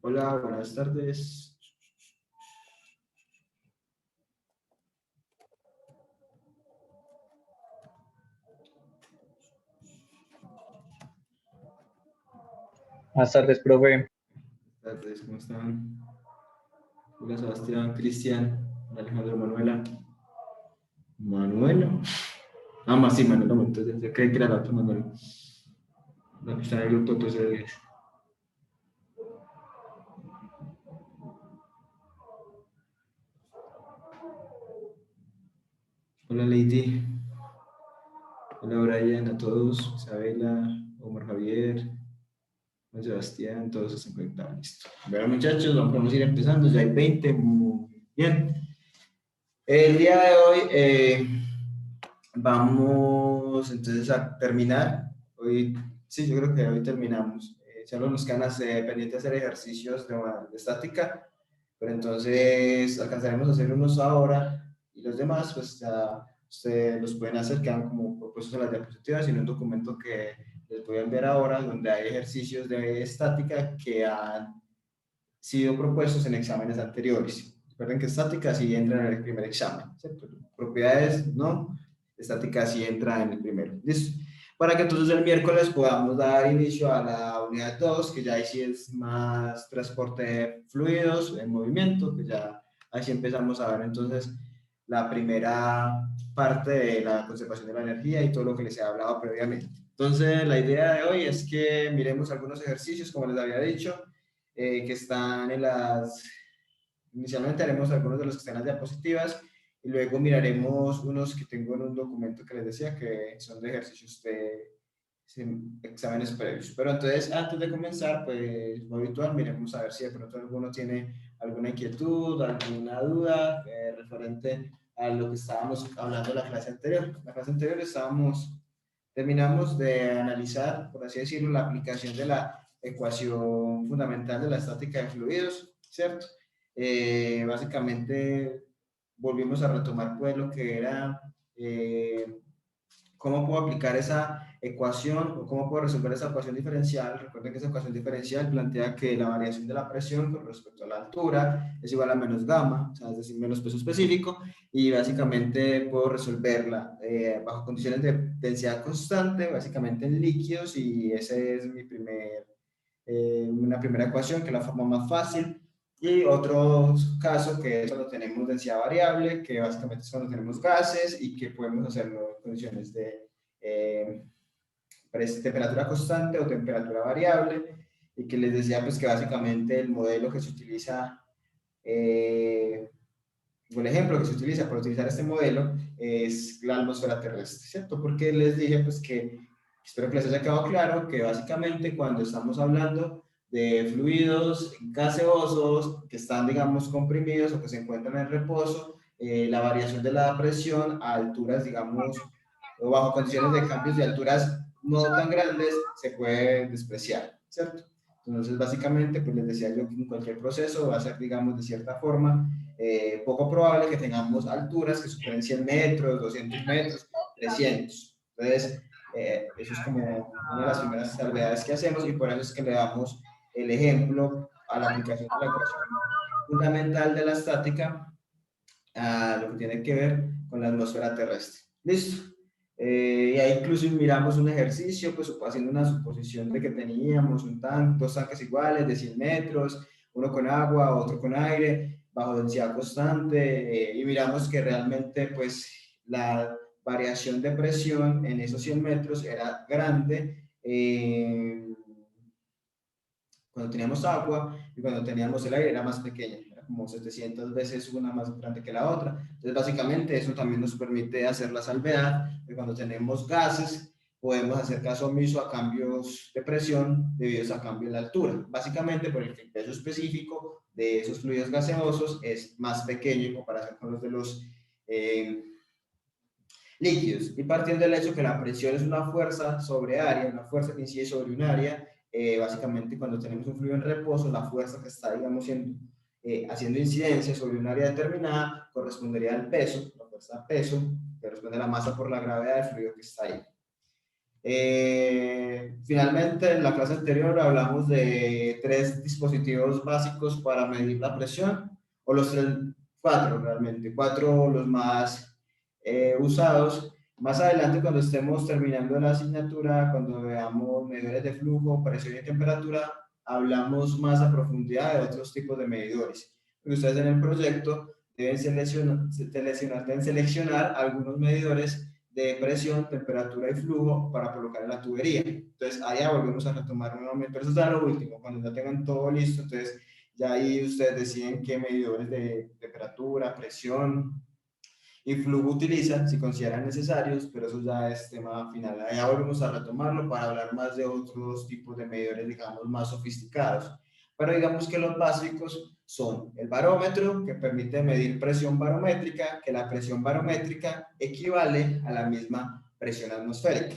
Hola, buenas tardes. Buenas tardes, profe. Buenas tardes, ¿cómo están? Hola, Sebastián, Cristian, Alejandro, Manuela. ¿Manuela? Ah, más sí, Manuela, entonces yo creí que era la otra Manuela. La que está en el grupo, entonces. Hola, Lady. Hola, Brian, a todos. Isabela, Omar Javier, Juan Sebastián, todos están conectados. Listo. Bueno, muchachos, vamos a ir empezando. Ya hay 20. Muy bien. El día de hoy vamos entonces a terminar. Hoy, sí, yo creo que hoy terminamos. Solo nos quedan pendientes hacer ejercicios de estática, pero entonces alcanzaremos a hacer unos ahora y los demás, pues ya ustedes los pueden hacer, quedan como propuestos en las diapositivas y en un documento que les voy a enviar ahora, donde hay ejercicios de estática que han sido propuestos en exámenes anteriores. Recuerden que estática sí entra en el primer examen, ¿cierto? Propiedades no, estática sí entra en el primero. ¿Listo? Para que entonces el miércoles podamos dar inicio a la unidad 2, que ya ahí sí es más transporte de fluidos en movimiento, que ya ahí sí empezamos a ver entonces la primera parte de la conservación de la energía y todo lo que les he hablado previamente. Entonces, la idea de hoy es que miremos algunos ejercicios, como les había dicho, que están en las... Inicialmente haremos algunos de los que están en las diapositivas y luego miraremos unos que tengo en un documento que les decía que son de ejercicios de exámenes previos. Pero entonces, antes de comenzar, pues, muy habitual, miremos a ver si de pronto alguno tiene alguna inquietud, alguna duda referente a lo que estábamos hablando en la clase anterior. La clase anterior terminamos de analizar, por así decirlo, la aplicación de la ecuación fundamental de la estática de fluidos, ¿cierto? Básicamente volvimos a retomar pues lo que era cómo puedo aplicar esa ecuación o cómo puedo resolver esa ecuación diferencial. Recuerden que esa ecuación diferencial plantea que la variación de la presión con respecto a la altura es igual a menos gamma, o sea, es decir, menos peso específico, y básicamente puedo resolverla bajo condiciones de densidad constante, básicamente en líquidos, y esa es una primera ecuación, que es la forma más fácil. Y otro caso que es cuando tenemos densidad variable, que básicamente es cuando tenemos gases y que podemos hacerlo en condiciones de temperatura constante o temperatura variable. Y que les decía pues que básicamente el modelo que se utiliza, o el ejemplo que se utiliza para utilizar este modelo es la atmósfera terrestre, ¿cierto? Porque les dije pues que, espero que les haya quedado claro, que básicamente cuando estamos hablando de fluidos gaseosos que están, digamos, comprimidos o que se encuentran en reposo, la variación de la presión a alturas, digamos, o bajo condiciones de cambios de alturas no tan grandes, se puede despreciar, ¿cierto? Entonces, básicamente, pues les decía yo que en cualquier proceso va a ser, digamos, de cierta forma, poco probable que tengamos alturas que superen 100 metros, 200 metros, 300. Entonces, eso es como una de las primeras salvedades que hacemos y por eso es que le damos el ejemplo a la aplicación de la ecuación fundamental de la estática a lo que tiene que ver con la atmósfera terrestre. Listo. Y ahí incluso miramos un ejercicio, pues haciendo una suposición de que teníamos dos tanques iguales de 100 metros, uno con agua, otro con aire, bajo densidad constante, y miramos que realmente pues la variación de presión en esos 100 metros era grande cuando teníamos agua, y cuando teníamos el aire era más pequeña, era como 700 veces una más grande que la otra. Entonces, básicamente, eso también nos permite hacer la salvedad de cuando tenemos gases, podemos hacer caso omiso a cambios de presión debido a cambio en la altura. Básicamente, porque el peso específico de esos fluidos gaseosos es más pequeño en comparación con los de los líquidos. Y partiendo del hecho que la presión es una fuerza sobre área, una fuerza que incide sobre un área, básicamente cuando tenemos un fluido en reposo, la fuerza que está, digamos, haciendo incidencia sobre un área determinada correspondería al peso, la fuerza peso, que corresponde a la masa por la gravedad del fluido que está ahí. Finalmente, en la clase anterior hablamos de 3 dispositivos básicos para medir la presión, o los 4 realmente, 4 los más usados. Más adelante, cuando estemos terminando la asignatura, cuando veamos medidores de flujo, presión y temperatura, hablamos más a profundidad de otros tipos de medidores. Ustedes en el proyecto deben seleccionar algunos medidores de presión, temperatura y flujo para colocar en la tubería. Entonces, allá volvemos a retomar nuevamente, pero eso es lo último, cuando ya tengan todo listo, entonces ya ahí ustedes deciden qué medidores de temperatura, presión y flujo utilizan, si consideran necesarios, pero eso ya es tema final. Allá volvemos a retomarlo para hablar más de otros tipos de medidores, digamos, más sofisticados. Pero digamos que los básicos son el barómetro, que permite medir presión barométrica, que la presión barométrica equivale a la misma presión atmosférica.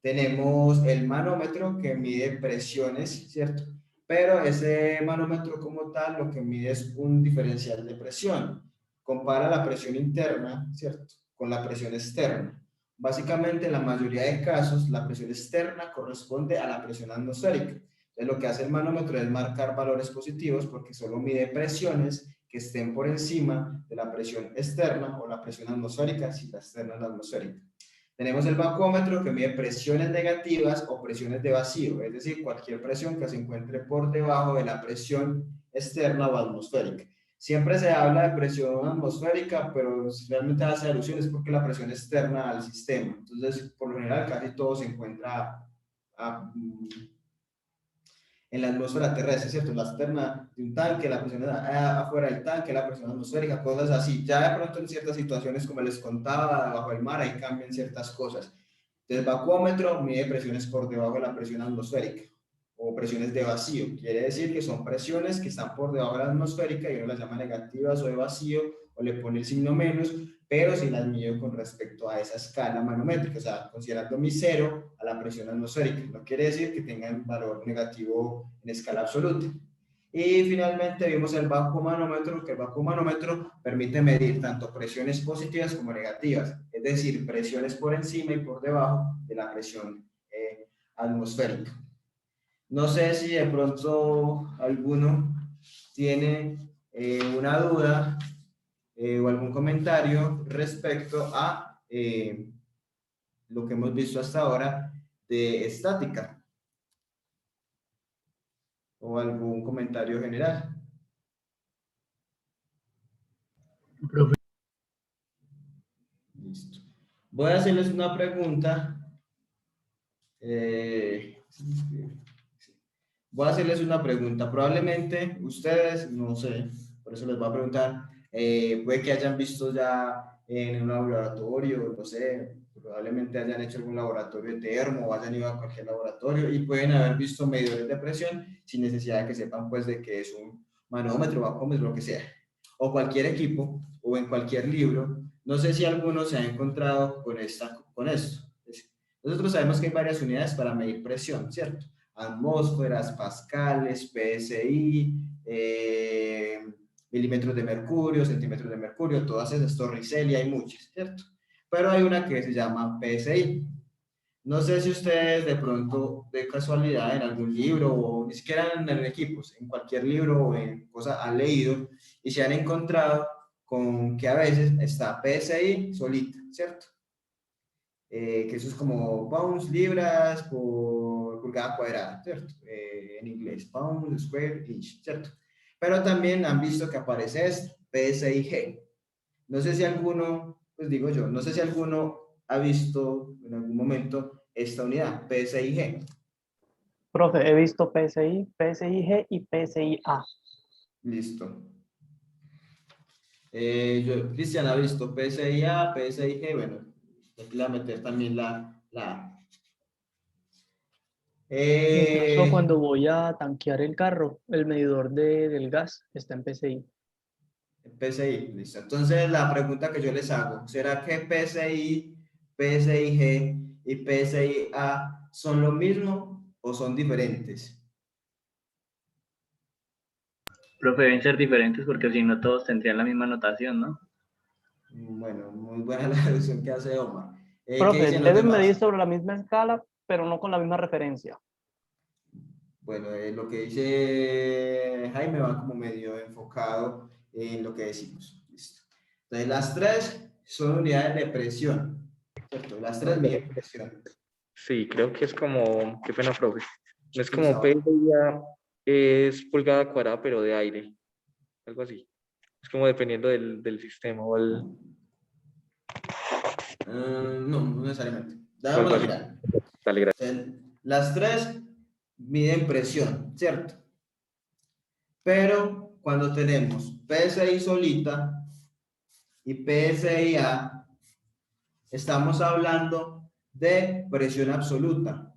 Tenemos el manómetro, que mide presiones, ¿cierto? Pero ese manómetro como tal lo que mide es un diferencial de presión. Compara la presión interna, ¿cierto?, con la presión externa. Básicamente, en la mayoría de casos, la presión externa corresponde a la presión atmosférica. Entonces, lo que hace el manómetro es marcar valores positivos porque solo mide presiones que estén por encima de la presión externa o la presión atmosférica, si la externa es la atmosférica. Tenemos el bacómetro, que mide presiones negativas o presiones de vacío, es decir, cualquier presión que se encuentre por debajo de la presión externa o atmosférica. Siempre se habla de presión atmosférica, pero realmente hace alusión es porque la presión externa al sistema. Entonces, por lo general, casi todo se encuentra en la atmósfera terrestre, ¿cierto? La externa de un tanque, la presión afuera del tanque, la presión atmosférica, cosas así. Ya de pronto en ciertas situaciones, como les contaba, bajo el mar, ahí cambian ciertas cosas. Entonces, el bacómetro mide presiones por debajo de la presión atmosférica o presiones de vacío. Quiere decir que son presiones que están por debajo de la atmosférica y uno las llama negativas o de vacío o le pone el signo menos, pero si las mido con respecto a esa escala manométrica, o sea, considerando mi cero a la presión atmosférica. No quiere decir que tengan valor negativo en escala absoluta. Y finalmente vimos el bacomanómetro, que el bacomanómetro permite medir tanto presiones positivas como negativas, es decir, presiones por encima y por debajo de la presión atmosférica. No sé si de pronto alguno tiene una duda o algún comentario respecto a lo que hemos visto hasta ahora de estática, o algún comentario general. Profe, Listo. Voy a hacerles una pregunta. Voy a hacerles una pregunta. Probablemente ustedes, no sé, por eso les voy a preguntar, puede que hayan visto ya en un laboratorio, no sé, probablemente hayan hecho algún laboratorio de termo o hayan ido a cualquier laboratorio y pueden haber visto medidores de presión sin necesidad de que sepan pues de que es un manómetro, bacómetro, lo que sea, o cualquier equipo o en cualquier libro. No sé si alguno se ha encontrado con esto. Nosotros sabemos que hay varias unidades para medir presión, ¿cierto? Atmósferas, pascales, PSI, milímetros de mercurio, centímetros de mercurio, todas esas, Torricelli, hay muchas, ¿cierto? Pero hay una que se llama PSI. No sé si ustedes de pronto, de casualidad, en algún libro o ni siquiera en equipos, en cualquier libro o en cosas han leído y se han encontrado con que a veces está PSI solita, ¿cierto? Que eso es como pounds, libras por pulgada cuadrada, ¿cierto? En inglés, pound, square, inch, ¿cierto? Pero también han visto que aparece esto, PSIG. No sé si alguno, pues digo yo, no sé si alguno ha visto en algún momento esta unidad, PSIG. Profe, he visto PSI, PSIG y PSIA. Listo. Cristian ha visto PSIA, PSIG, bueno, aquí le voy a meter también la Incluso cuando voy a tanquear el carro, el medidor del gas está en PSI. PSI, listo. Entonces, la pregunta que yo les hago, ¿será que PSI, PSIG y PSIA son lo mismo o son diferentes? profe, deben ser diferentes porque si no todos tendrían la misma notación, ¿no? Bueno, muy buena la deducción que hace Omar. ¿Qué Profe, dicen los deben demás? medir sobre la misma escala, pero no con la misma referencia. Bueno, lo que dice Jaime va como medio enfocado en lo que decimos. Listo. Entonces, las tres son unidades de presión, ¿cierto? Las tres miden presión. Sí, creo que es como, qué pena, profe. No es Sí, como PSA, es pulgada cuadrada, pero de aire, algo así. Es como dependiendo del sistema o, No, no necesariamente. o Vamos algo a así. mirar. Dale, gracias. Las tres miden presión, ¿cierto? Pero cuando tenemos PSI solita y PSIA, estamos hablando de presión absoluta.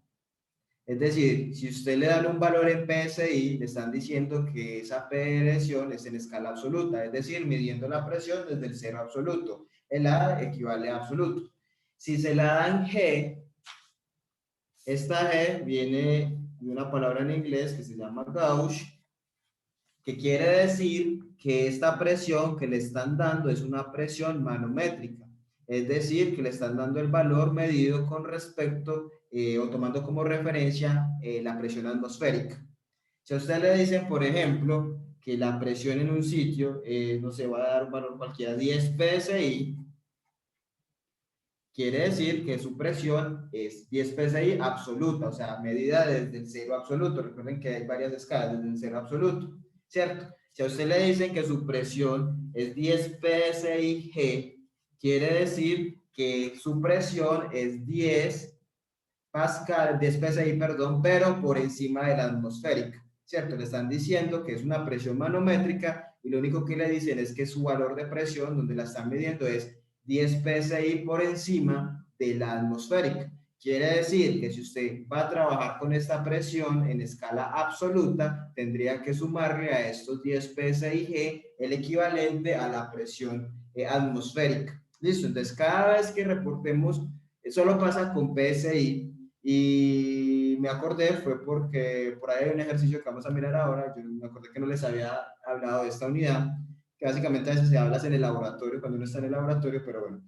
Es decir, si usted le dan un valor en PSI, le están diciendo que esa presión es en escala absoluta, es decir, midiendo la presión desde el cero absoluto. El A equivale a absoluto. Si se la dan G, esta G viene de una palabra en inglés que se llama gauge, que quiere decir que esta presión que le están dando es una presión manométrica, es decir, que le están dando el valor medido con respecto o tomando como referencia la presión atmosférica. Si a usted le dicen, por ejemplo, que la presión en un sitio, no se va a dar un valor cualquiera, 10 psi, quiere decir que su presión es 10 psi absoluta, o sea, medida desde el cero absoluto. Recuerden que hay varias escalas desde el cero absoluto, ¿cierto? Si a usted le dicen que su presión es 10 psi G, quiere decir que su presión es 10 pascal, 10 psi, perdón, pero por encima de la atmosférica, ¿cierto? Le están diciendo que es una presión manométrica y lo único que le dicen es que su valor de presión, donde la están midiendo, es 10 psi por encima de la atmosférica. Quiere decir que si usted va a trabajar con esta presión en escala absoluta, tendría que sumarle a estos 10 psi G el equivalente a la presión atmosférica. Listo, entonces cada vez que reportemos, solo pasa con PSI, y me acordé, fue porque por ahí hay un ejercicio que vamos a mirar ahora, yo me acordé que no les había hablado de esta unidad, que básicamente a veces se habla en el laboratorio, cuando uno está en el laboratorio, pero bueno.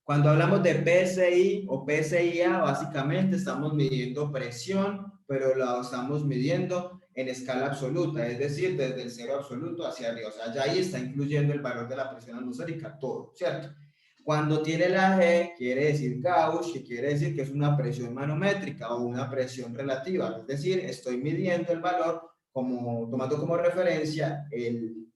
Cuando hablamos de PSI o PSIA, básicamente estamos midiendo presión, pero la estamos midiendo en escala absoluta, es decir, desde el cero absoluto hacia arriba. O sea, ya ahí está incluyendo el valor de la presión atmosférica, todo, ¿cierto? Cuando tiene la G, quiere decir gauge, que quiere decir que es una presión manométrica o una presión relativa. Es decir, estoy midiendo el valor como, tomando como referencia el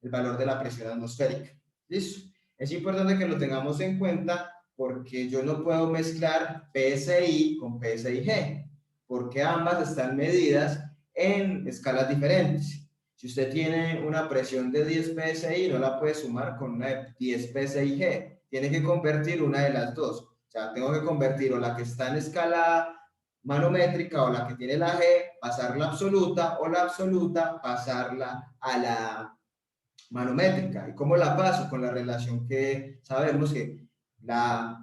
valor de la presión atmosférica. ¿Listo? Es importante que lo tengamos en cuenta porque yo no puedo mezclar PSI con PSIG, porque ambas están medidas en escalas diferentes. Si usted tiene una presión de 10 PSI, no la puede sumar con una de 10 PSIG. Tiene que convertir una de las dos. O sea, tengo que convertir o la que está en escala manométrica o la que tiene la G, pasarla absoluta, o la absoluta, pasarla a la manométrica. ¿Y cómo la paso? Con la relación que sabemos que la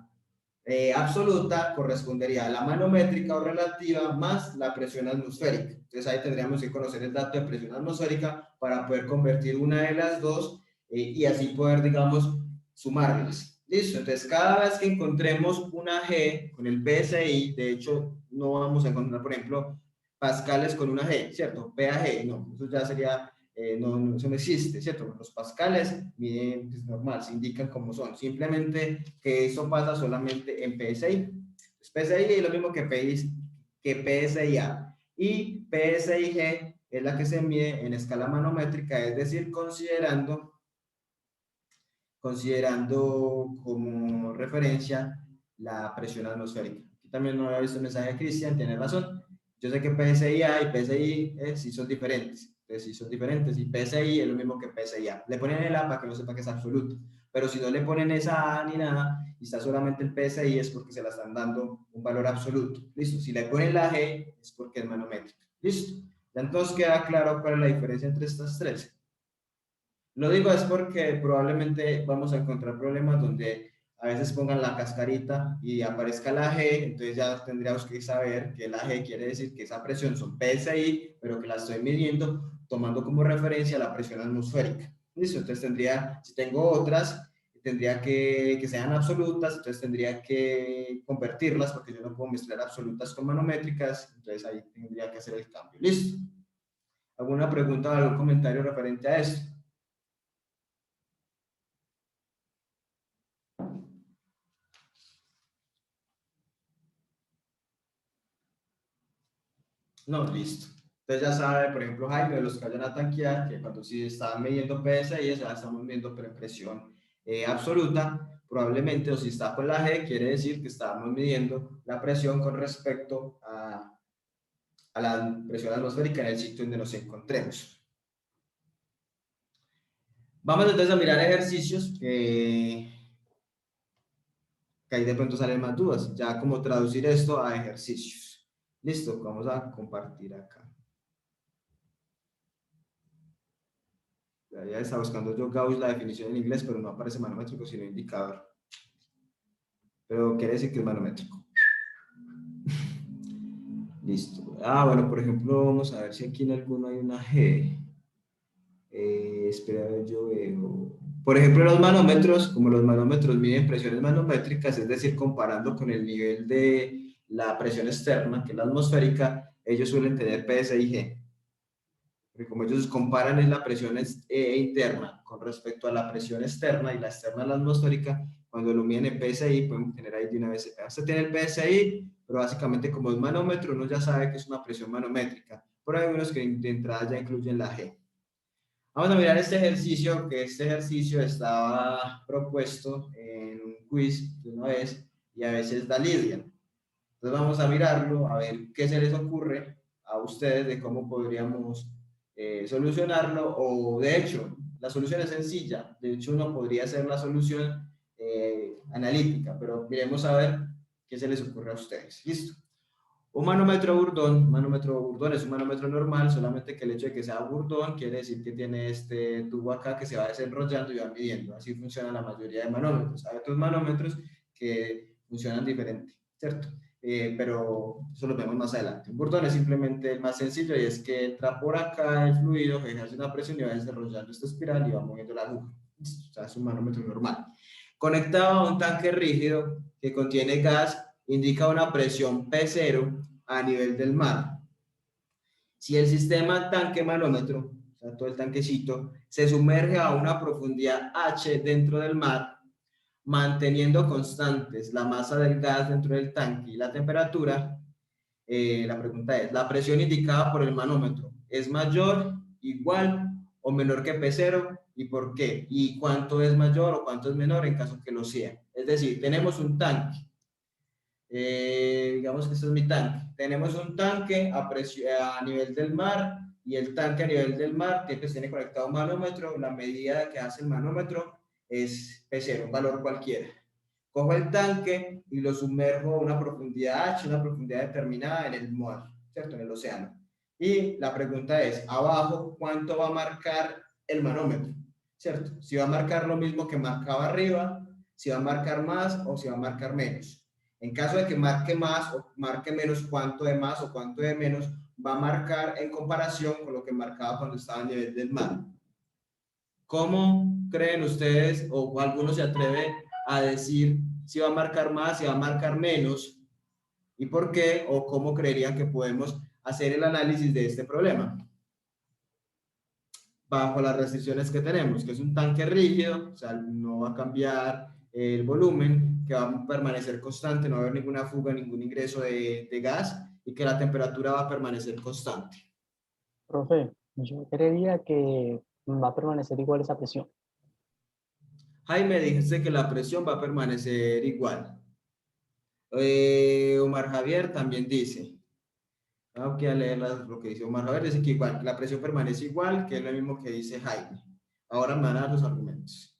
absoluta correspondería a la manométrica o relativa más la presión atmosférica. Entonces ahí tendríamos que conocer el dato de presión atmosférica para poder convertir una de las dos y así poder, digamos, sumarlas. Listo, entonces cada vez que encontremos una G con el PSI, de hecho no vamos a encontrar, por ejemplo, pascales con una G, ¿cierto? PAG, no, eso ya sería no, eso no existe, ¿cierto? Los pascales miden, es normal, se indican como son, simplemente que eso pasa solamente en PSI. Pues PSI es lo mismo que PSIA, y PSIG es la que se mide en escala manométrica, es decir, considerando como referencia la presión atmosférica. Aquí también no había visto el mensaje de Cristian, tiene razón. Yo sé que PSIA y PSI sí son diferentes. Entonces, sí son diferentes. Y PSI es lo mismo que PSIA. Le ponen el A para que no sepa que es absoluto. Pero si no le ponen esa A ni nada y está solamente el PSI, es porque se la están dando un valor absoluto. Listo. Si le ponen la G, es porque es manométrica. Listo. Ya entonces queda claro cuál es la diferencia entre estas tres. Lo digo es porque probablemente vamos a encontrar problemas donde a veces pongan la cascarita y aparezca la G, entonces ya tendríamos que saber que la G quiere decir que esa presión son PSI, pero que la estoy midiendo tomando como referencia la presión atmosférica. ¿Listo? Entonces tendría, si tengo otras, tendría que sean absolutas, entonces tendría que convertirlas porque yo no puedo mezclar absolutas con manométricas, entonces ahí tendría que hacer el cambio. ¿Listo? ¿Alguna pregunta o algún comentario referente a esto? No, listo. Entonces ya sabe, por ejemplo, Jaime, de los que vayan a tanquear, que cuando sí estaban midiendo PSI, ya estamos midiendo presión absoluta, probablemente, o si está con la G, quiere decir que estábamos midiendo la presión con respecto a la presión atmosférica en el sitio donde nos encontremos. Vamos entonces a mirar ejercicios que ahí de pronto salen más dudas, ya como traducir esto a ejercicios. Listo, vamos a compartir acá. Ya está buscando yo Gauss la definición en inglés, pero no aparece manométrico, sino indicador. Pero quiere decir que es manométrico. Listo. Ah, bueno, por ejemplo, vamos a ver si aquí en alguno hay una G. Espera, a ver, yo veo. Por ejemplo, los manómetros, como los manómetros miden presiones manométricas, es decir, comparando con el nivel de la presión externa, que es la atmosférica, ellos suelen tener PSI y G. Porque como ellos comparan es la presión interna con respecto a la presión externa y la externa a la atmosférica, cuando lo miden en PSI, podemos tener ahí de una vez, usted tiene el PSI, pero básicamente como es manómetro, uno ya sabe que es una presión manométrica, pero hay unos que de entrada ya incluyen la G. Vamos a mirar este ejercicio, que este ejercicio estaba propuesto en un quiz de una vez y a veces da Lidia. Entonces vamos a mirarlo, a ver qué se les ocurre a ustedes de cómo podríamos solucionarlo, o de hecho, la solución es sencilla, de hecho uno podría hacer la solución analítica, pero miremos a ver qué se les ocurre a ustedes. Listo. Un manómetro burdón es un manómetro normal, solamente que el hecho de que sea burdón quiere decir que tiene este tubo acá que se va desenrollando y va midiendo. Así funciona la mayoría de manómetros. Hay otros manómetros que funcionan diferente, ¿cierto? Pero eso lo vemos más adelante. Un burdón es simplemente el más sencillo y es que entra por acá el fluido, ejerce una presión y va desarrollando esta espiral y va moviendo la aguja. O sea, es un manómetro normal. Conectado a un tanque rígido que contiene gas, indica una presión P0 a nivel del mar. Si el sistema tanque manómetro, o sea, todo el tanquecito, se sumerge a una profundidad H dentro del mar, manteniendo constantes la masa del gas dentro del tanque y la temperatura, la pregunta es, ¿la presión indicada por el manómetro es mayor, igual o menor que P0? ¿Y por qué? ¿Y cuánto es mayor o cuánto es menor en caso que lo sea? Es decir, tenemos un tanque. Digamos que este es mi tanque. Tenemos un tanque a nivel del mar y el tanque a nivel del mar tiene conectado un manómetro. La medida que hace el manómetro es P0, un valor cualquiera. Cojo el tanque y lo sumerjo a una profundidad H, una profundidad determinada en el mar, ¿cierto? En el océano. Y la pregunta es, abajo, ¿cuánto va a marcar el manómetro? ¿Cierto? Si va a marcar lo mismo que marcaba arriba, si va a marcar más o si va a marcar menos. En caso de que marque más o marque menos, cuánto de más o cuánto de menos va a marcar en comparación con lo que marcaba cuando estaba a nivel del mar. ¿Cómo creen ustedes o alguno se atreve a decir si va a marcar más, si va a marcar menos y por qué, o cómo creerían que podemos hacer el análisis de este problema? Bajo las restricciones que tenemos, que es un tanque rígido, o sea, no va a cambiar el volumen, que va a permanecer constante, no va a haber ninguna fuga, ningún ingreso de gas y que la temperatura va a permanecer constante. Profe, yo creería que va a permanecer igual esa presión. Jaime, dijiste que la presión va a permanecer igual. Omar Javier también dice, voy a leer lo que dice Omar Javier, dice que igual, la presión permanece igual, que es lo mismo que dice Jaime. Ahora me van a dar los argumentos.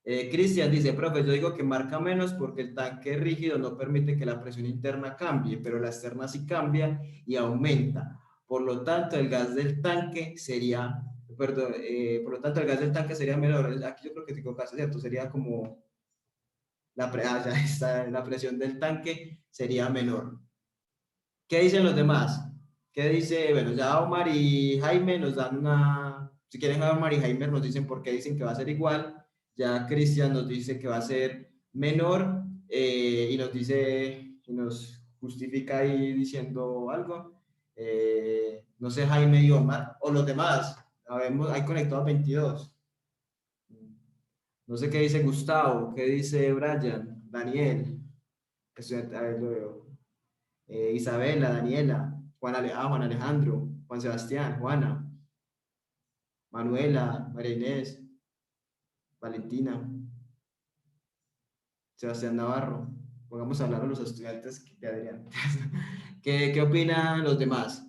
Cristian dice, profe, yo digo que marca menos porque el tanque rígido no permite que la presión interna cambie, pero la externa sí cambia y aumenta. Por lo tanto, el gas del tanque sería, perdón, por lo tanto, el gas del tanque sería menor. Aquí yo creo que te equivocas, ¿cierto? Sería como, ya está, la presión del tanque sería menor. ¿Qué dicen los demás? ¿Qué dice? Bueno, ya Omar y Jaime nos dan una, si quieren Omar y Jaime nos dicen por qué dicen que va a ser igual. Ya Cristian nos dice que va a ser menor y nos dice, y nos justifica ahí diciendo algo. No sé, Jaime y Omar, o los demás, hay conectados 22. No sé qué dice Gustavo, qué dice Brian, Daniel, a ver, lo veo. Isabela, Daniela, Juan Alejandro, Juan Sebastián, Juana, Manuela, María Inés, Valentina, Sebastián Navarro. Pongamos a hablar a los estudiantes de Adrián. ¿Qué opinan los demás?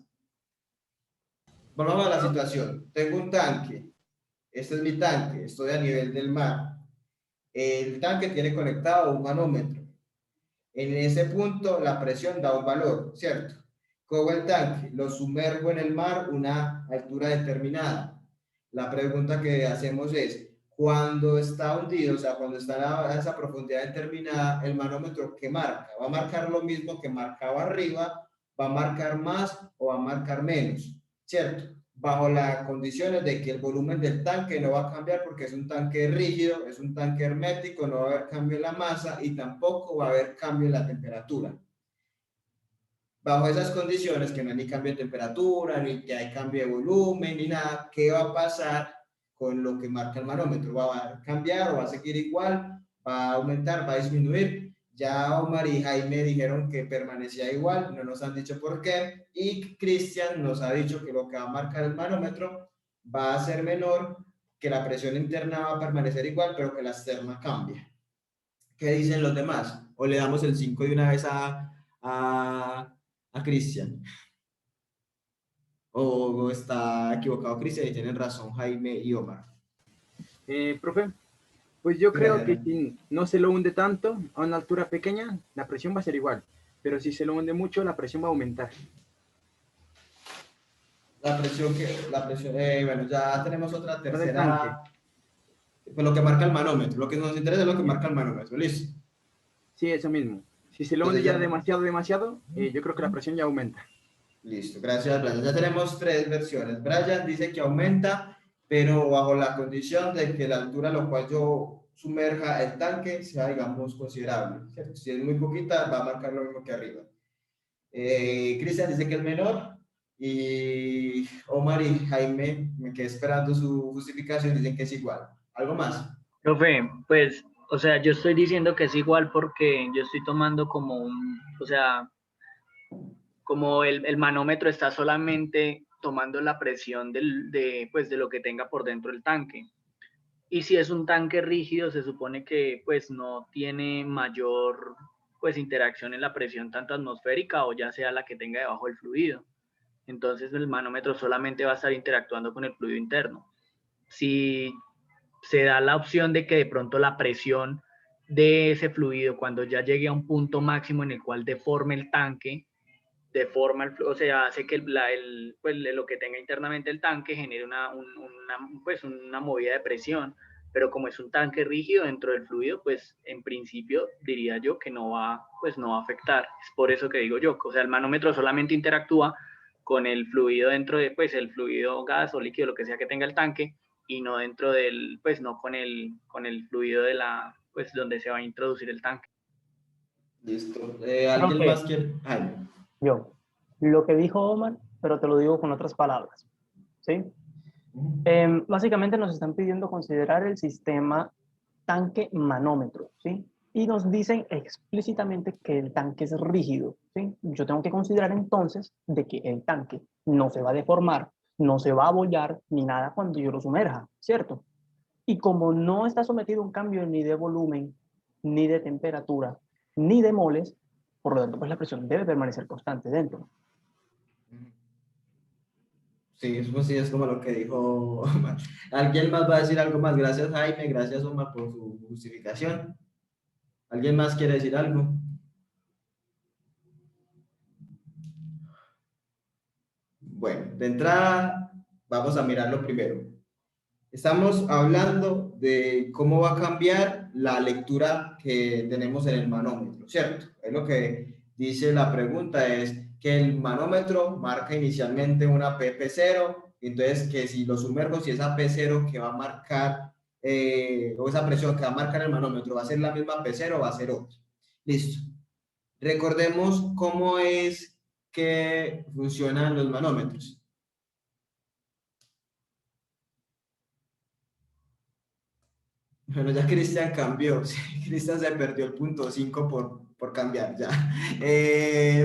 Volvamos a la situación. Tengo un tanque. Este es mi tanque. Estoy a nivel del mar. El tanque tiene conectado un manómetro. En ese punto la presión da un valor, ¿cierto? Cojo el tanque, lo sumerjo en el mar una altura determinada. La pregunta que hacemos es, cuando está hundido, o sea, cuando está a esa profundidad determinada, el manómetro, ¿qué marca? ¿Va a marcar lo mismo que marcaba arriba? ¿Va a marcar más o va a marcar menos? ¿Cierto? Bajo las condiciones de que el volumen del tanque no va a cambiar porque es un tanque rígido, es un tanque hermético, no va a haber cambio en la masa y tampoco va a haber cambio en la temperatura. Bajo esas condiciones, que no hay ni cambio de temperatura, ni que hay cambio de volumen, ni nada, ¿qué va a pasar con lo que marca el manómetro? ¿Va a cambiar o va a seguir igual? ¿Va a aumentar? ¿Va a disminuir? Ya Omar y Jaime dijeron que permanecía igual, no nos han dicho por qué, y Cristian nos ha dicho que lo que va a marcar el manómetro va a ser menor, que la presión interna va a permanecer igual, pero que la externa cambia. ¿Qué dicen los demás? ¿O le damos el 5 de una vez a Cristian? ¿O está equivocado Cristian y tienen razón Jaime y Omar? Profe, pues yo creo que Gracias. si no se lo hunde tanto a una altura pequeña, la presión va a ser igual, pero si se lo hunde mucho, la presión va a aumentar. Bueno, ya tenemos otra Lo del tanque. tercera, pues lo que marca el manómetro, lo que nos interesa es lo que marca el manómetro, listo. Sí, eso mismo. Si se lo hunde Entonces ya demasiado, yo creo que la presión ya aumenta. listo, gracias Brian. Ya tenemos tres versiones. Brian dice que aumenta, pero bajo la condición de que la altura a la cual yo sumerja el tanque sea, digamos, considerable, ¿cierto? Si es muy poquita, va a marcar lo mismo que arriba. Cristian dice que es menor y Omar y Jaime, me quedé esperando su justificación, dicen que es igual. ¿Algo más? Profe, pues, o sea, yo estoy diciendo que es igual porque yo estoy tomando como o sea, como el manómetro está solamente tomando la presión pues, de lo que tenga por dentro el tanque. Y si es un tanque rígido, se supone que pues no tiene mayor pues interacción en la presión tanto atmosférica o ya sea la que tenga debajo el fluido. Entonces el manómetro solamente va a estar interactuando con el fluido interno. Si se da la opción de que de pronto la presión de ese fluido, cuando ya llegue a un punto máximo en el cual deforme el tanque, deforma el fluido, o sea, hace que pues, lo que tenga internamente el tanque genere pues una movida de presión, pero como es un tanque rígido dentro del fluido, pues en principio diría yo que pues no va a afectar. Es por eso que digo yo, o sea, el manómetro solamente interactúa con el fluido dentro de, pues el fluido gas o líquido, lo que sea que tenga el tanque, y no dentro pues no con el fluido pues donde se va a introducir el tanque. Listo. ¿Alguien Profe, más quiere? Jaime. yo, lo que dijo Omar, pero te lo digo con otras palabras, ¿sí? Básicamente nos están pidiendo considerar el sistema tanque-manómetro, ¿sí? Y nos dicen explícitamente que el tanque es rígido, ¿sí? Yo tengo que considerar entonces de que el tanque no se va a deformar, no se va a abollar ni nada cuando yo lo sumerja, ¿cierto? Y como no está sometido a un cambio ni de volumen, ni de temperatura, ni de moles, por lo tanto, pues la presión debe permanecer constante dentro. Sí, eso sí es como lo que dijo Omar. ¿Alguien más va a decir algo más? Gracias Jaime, gracias Omar por su justificación. ¿Alguien más quiere decir algo? Bueno, de entrada vamos a mirarlo primero. Estamos hablando de cómo va a cambiar la lectura que tenemos en el manómetro, ¿cierto? Es lo que dice la pregunta, es que el manómetro marca inicialmente una PP0, entonces que si lo sumerjo, si esa P0 que va a marcar o esa presión que va a marcar el manómetro, ¿va a ser la misma P0 o va a ser otra? Listo. Recordemos cómo es que funcionan los manómetros. Bueno, ya Cristian cambió, sí, Cristian se perdió el punto 5 por cambiar ya.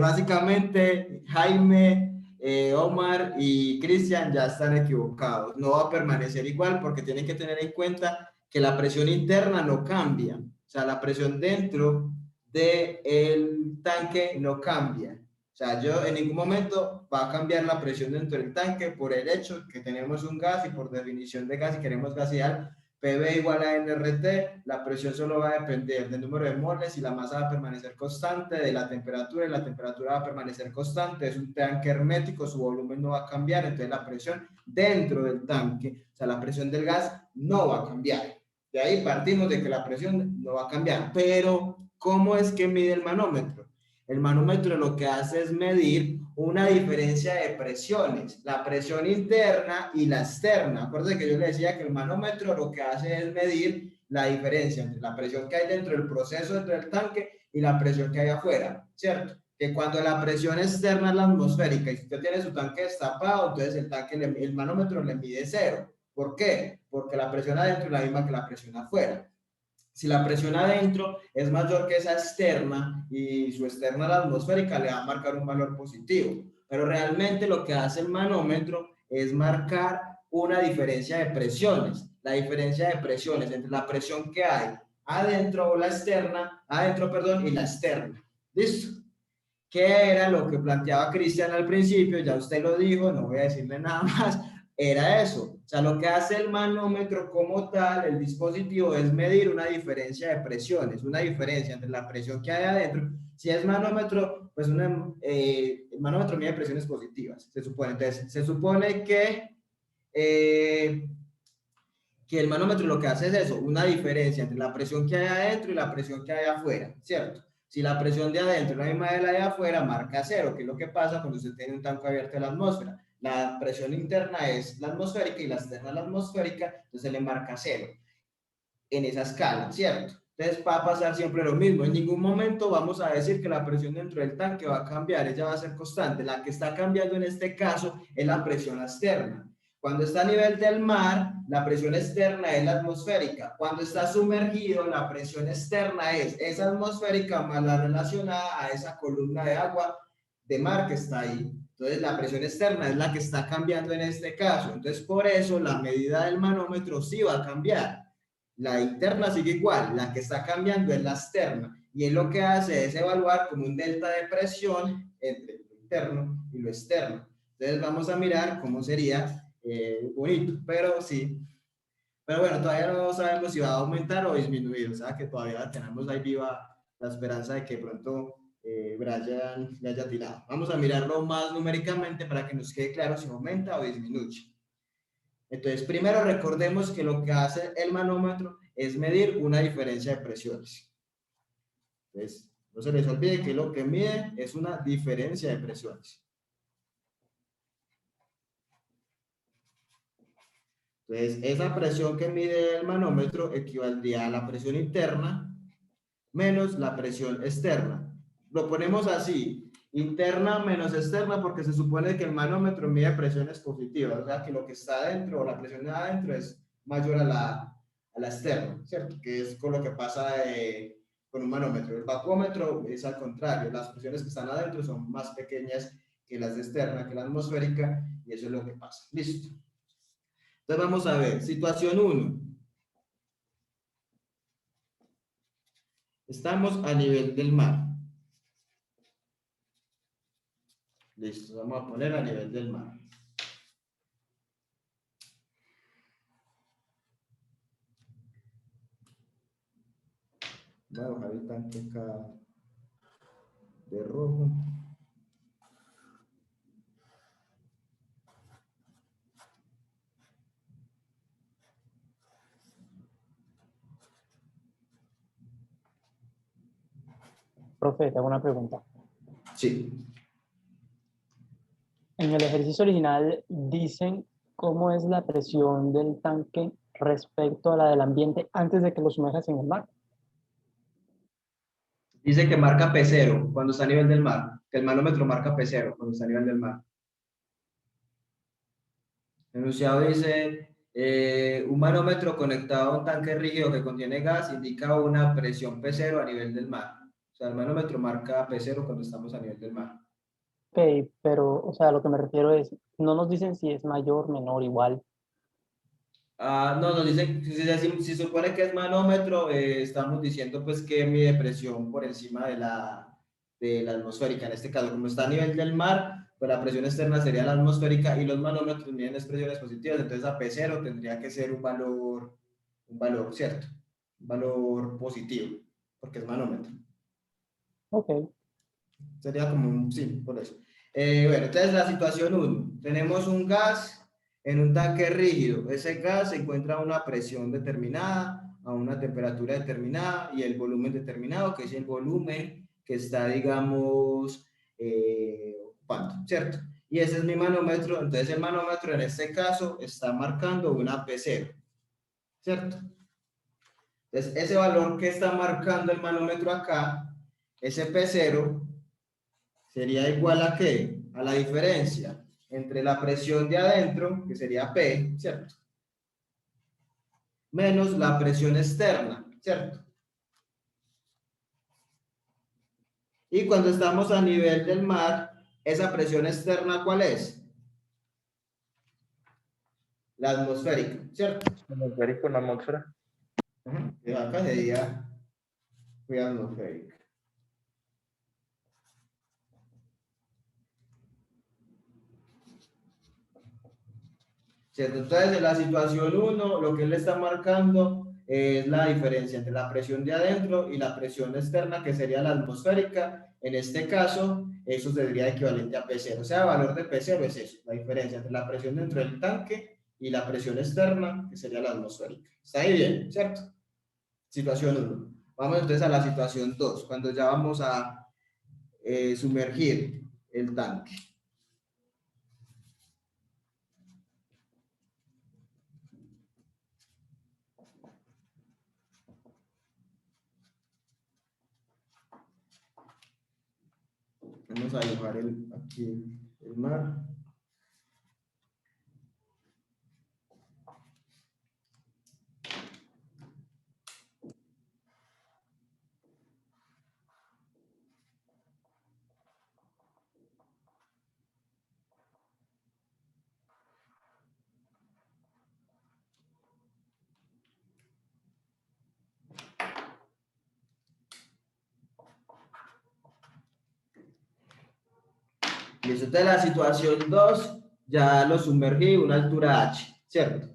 Básicamente, Jaime, Omar y Cristian ya están equivocados. No va a permanecer igual porque tienen que tener en cuenta que la presión interna no cambia. O sea, la presión dentro del tanque no cambia. O sea, yo en ningún momento va a cambiar la presión dentro del tanque por el hecho que tenemos un gas y por definición de gas y queremos gas ideal. PV igual a nRT, la presión solo va a depender del número de moles y la masa va a permanecer constante, de la temperatura y la temperatura va a permanecer constante. Es un tanque hermético, su volumen no va a cambiar, entonces la presión dentro del tanque, o sea, la presión del gas no va a cambiar. De ahí partimos de que la presión no va a cambiar. Pero, ¿cómo es que mide el manómetro? El manómetro lo que hace es medir una diferencia de presiones, la presión interna y la externa. Acuérdense que yo le decía que el manómetro lo que hace es medir la diferencia entre la presión que hay dentro del proceso, dentro del tanque, y la presión que hay afuera, ¿cierto? Que cuando la presión externa es la atmosférica y si usted tiene su tanque destapado, entonces el manómetro le mide 0. ¿Por qué? Porque la presión adentro es la misma que la presión afuera. Si la presión adentro es mayor que esa externa y su externa la atmosférica, le va a marcar un valor positivo. Pero realmente lo que hace el manómetro es marcar una diferencia de presiones. La diferencia de presiones entre la presión que hay adentro o la externa, adentro, perdón, y la externa. ¿Listo? ¿Qué era lo que planteaba Cristian al principio? Ya usted lo dijo, no voy a decirle nada más. Era eso. O sea, lo que hace el manómetro como tal, el dispositivo, es medir una diferencia de presiones, una diferencia entre la presión que hay adentro. Si es manómetro, pues el manómetro mide presiones positivas, se supone. Entonces, se supone que el manómetro lo que hace es eso, una diferencia entre la presión que hay adentro y la presión que hay afuera, ¿cierto? Si la presión de adentro es la misma de la de afuera, marca 0, que es lo que pasa cuando usted tiene un tanque abierto de la atmósfera. La presión interna es la atmosférica y la externa es la atmosférica, entonces le marca 0 en esa escala, ¿cierto? Entonces va a pasar siempre lo mismo. En ningún momento vamos a decir que la presión dentro del tanque va a cambiar, ella va a ser constante. La que está cambiando en este caso es la presión externa. Cuando está a nivel del mar, la presión externa es la atmosférica. Cuando está sumergido, la presión externa es esa atmosférica más la relacionada a esa columna de agua de mar que está ahí. Entonces, la presión externa es la que está cambiando en este caso. Entonces, por eso la medida del manómetro sí va a cambiar. La interna sigue igual, la que está cambiando es la externa. Y él lo que hace es evaluar como un delta de presión entre lo interno y lo externo. Entonces, vamos a mirar cómo sería bonito, pero sí. Pero bueno, todavía no sabemos si va a aumentar o disminuir, o sea que todavía tenemos ahí viva la esperanza de que pronto Brian le haya tirado. Vamos a mirarlo más numéricamente para que nos quede claro si aumenta o disminuye. Entonces, primero recordemos que lo que hace el manómetro es medir una diferencia de presiones. Entonces, no se les olvide que lo que mide es una diferencia de presiones. Entonces, esa presión que mide el manómetro equivaldría a la presión interna menos la presión externa. Lo ponemos así, interna menos externa, porque se supone que el manómetro mide presiones positivas, o sea que lo que está adentro, o la presión de adentro es mayor a la externa, ¿cierto? Que es con lo que pasa con un manómetro. El bacómetro es al contrario, las presiones que están adentro son más pequeñas que las de externa, que la atmosférica, y eso es lo que pasa. Listo. Entonces vamos a ver, situación 1. Estamos a nivel del mar. Listo, vamos a poner a nivel del mar. Voy a bajar el tanque acá de rojo. Profe, te hago una pregunta. Sí. En el ejercicio original dicen cómo es la presión del tanque respecto a la del ambiente antes de que lo sumerjas en el mar? Dice que marca P0 cuando está a nivel del mar, que el manómetro marca P0 cuando está a nivel del mar. El enunciado dice, un manómetro conectado a un tanque rígido que contiene gas indica una presión P0 a nivel del mar. O sea, el manómetro marca P0 cuando estamos a nivel del mar. Ok, pero, o sea, lo que me refiero es, no nos dicen si es mayor, menor, igual. No, nos dicen, si supone que es manómetro, estamos diciendo pues que mide presión por encima de la atmosférica. En este caso, como está a nivel del mar, pues la presión externa sería la atmosférica y los manómetros miden presiones positivas, entonces a P0 tendría que ser un valor, ¿cierto? Un valor positivo, porque es manómetro. Ok, Sería como un, sí, por eso. Bueno, entonces la situación 1. Tenemos un gas en un tanque rígido. Ese gas se encuentra a una presión determinada, a una temperatura determinada y el volumen determinado, que es el volumen que está, digamos, ocupando, ¿cierto? Y ese es mi manómetro. Entonces el manómetro en este caso está marcando una P0, ¿cierto? Entonces ese valor que está marcando el manómetro acá, ese P0, sería igual a ¿qué? A la diferencia entre la presión de adentro, que sería P, ¿cierto? Menos la presión externa, ¿cierto? Y cuando estamos a nivel del mar, esa presión externa, ¿cuál es? La atmosférica, ¿cierto? Atmosférico en la atmósfera. Y acá sería atmosférica. ¿Cierto? Entonces, en la situación 1, lo que él está marcando es la diferencia entre la presión de adentro y la presión externa, que sería la atmosférica. En este caso, eso sería equivalente a P0. O sea, el valor de P0 es eso, la diferencia entre la presión dentro del tanque y la presión externa, que sería la atmosférica. ¿Está ahí bien? ¿Cierto? Situación 1. Vamos entonces a la situación 2, cuando ya vamos a sumergir el tanque. Vamos a dibujar aquí el mar. Listo, entonces la situación 2, ya lo sumergí a una altura H, ¿cierto?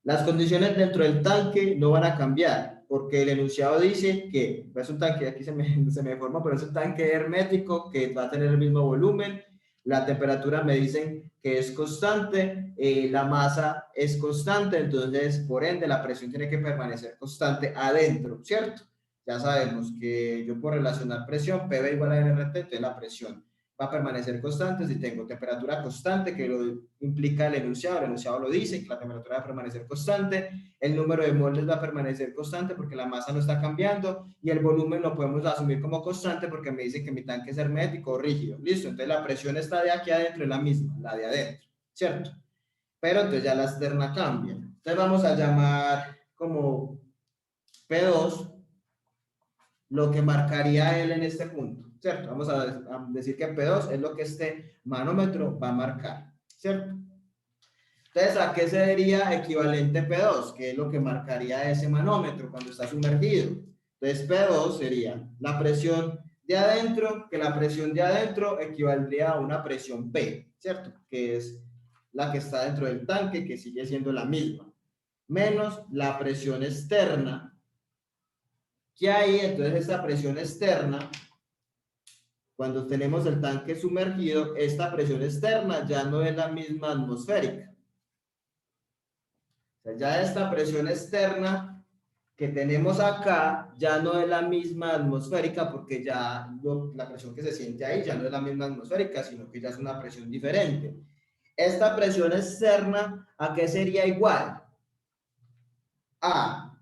Las condiciones dentro del tanque no van a cambiar, porque el enunciado dice que es un tanque, aquí se me forma, pero es un tanque hermético que va a tener el mismo volumen, la temperatura me dicen que es constante, la masa es constante, entonces por ende la presión tiene que permanecer constante adentro, ¿cierto? Ya sabemos que yo puedo relacionar presión, PV igual a NRT, entonces la presión va a permanecer constante si tengo temperatura constante, que lo implica el enunciado lo dice, que la temperatura va a permanecer constante, el número de moles va a permanecer constante porque la masa no está cambiando, y el volumen lo podemos asumir como constante porque me dice que mi tanque es hermético o rígido, listo, entonces la presión está de aquí adentro, es la misma, la de adentro, ¿cierto? Pero entonces ya la externa cambia, entonces vamos a llamar como P2, lo que marcaría él en este punto, ¿cierto? Vamos a decir que P2 es lo que este manómetro va a marcar, ¿cierto? Entonces, ¿a qué sería equivalente P2? Que es lo que marcaría ese manómetro cuando está sumergido. Entonces, P2 sería la presión de adentro, que la presión de adentro equivaldría a una presión P, ¿cierto? Que es la que está dentro del tanque, que sigue siendo la misma, menos la presión externa, que hay, entonces esta presión externa, cuando tenemos el tanque sumergido, esta presión externa ya no es la misma atmosférica. O sea, ya esta presión externa que tenemos acá ya no es la misma atmosférica porque ya la presión que se siente ahí ya no es la misma atmosférica, sino que ya es una presión diferente. Esta presión externa, ¿a qué sería igual? A,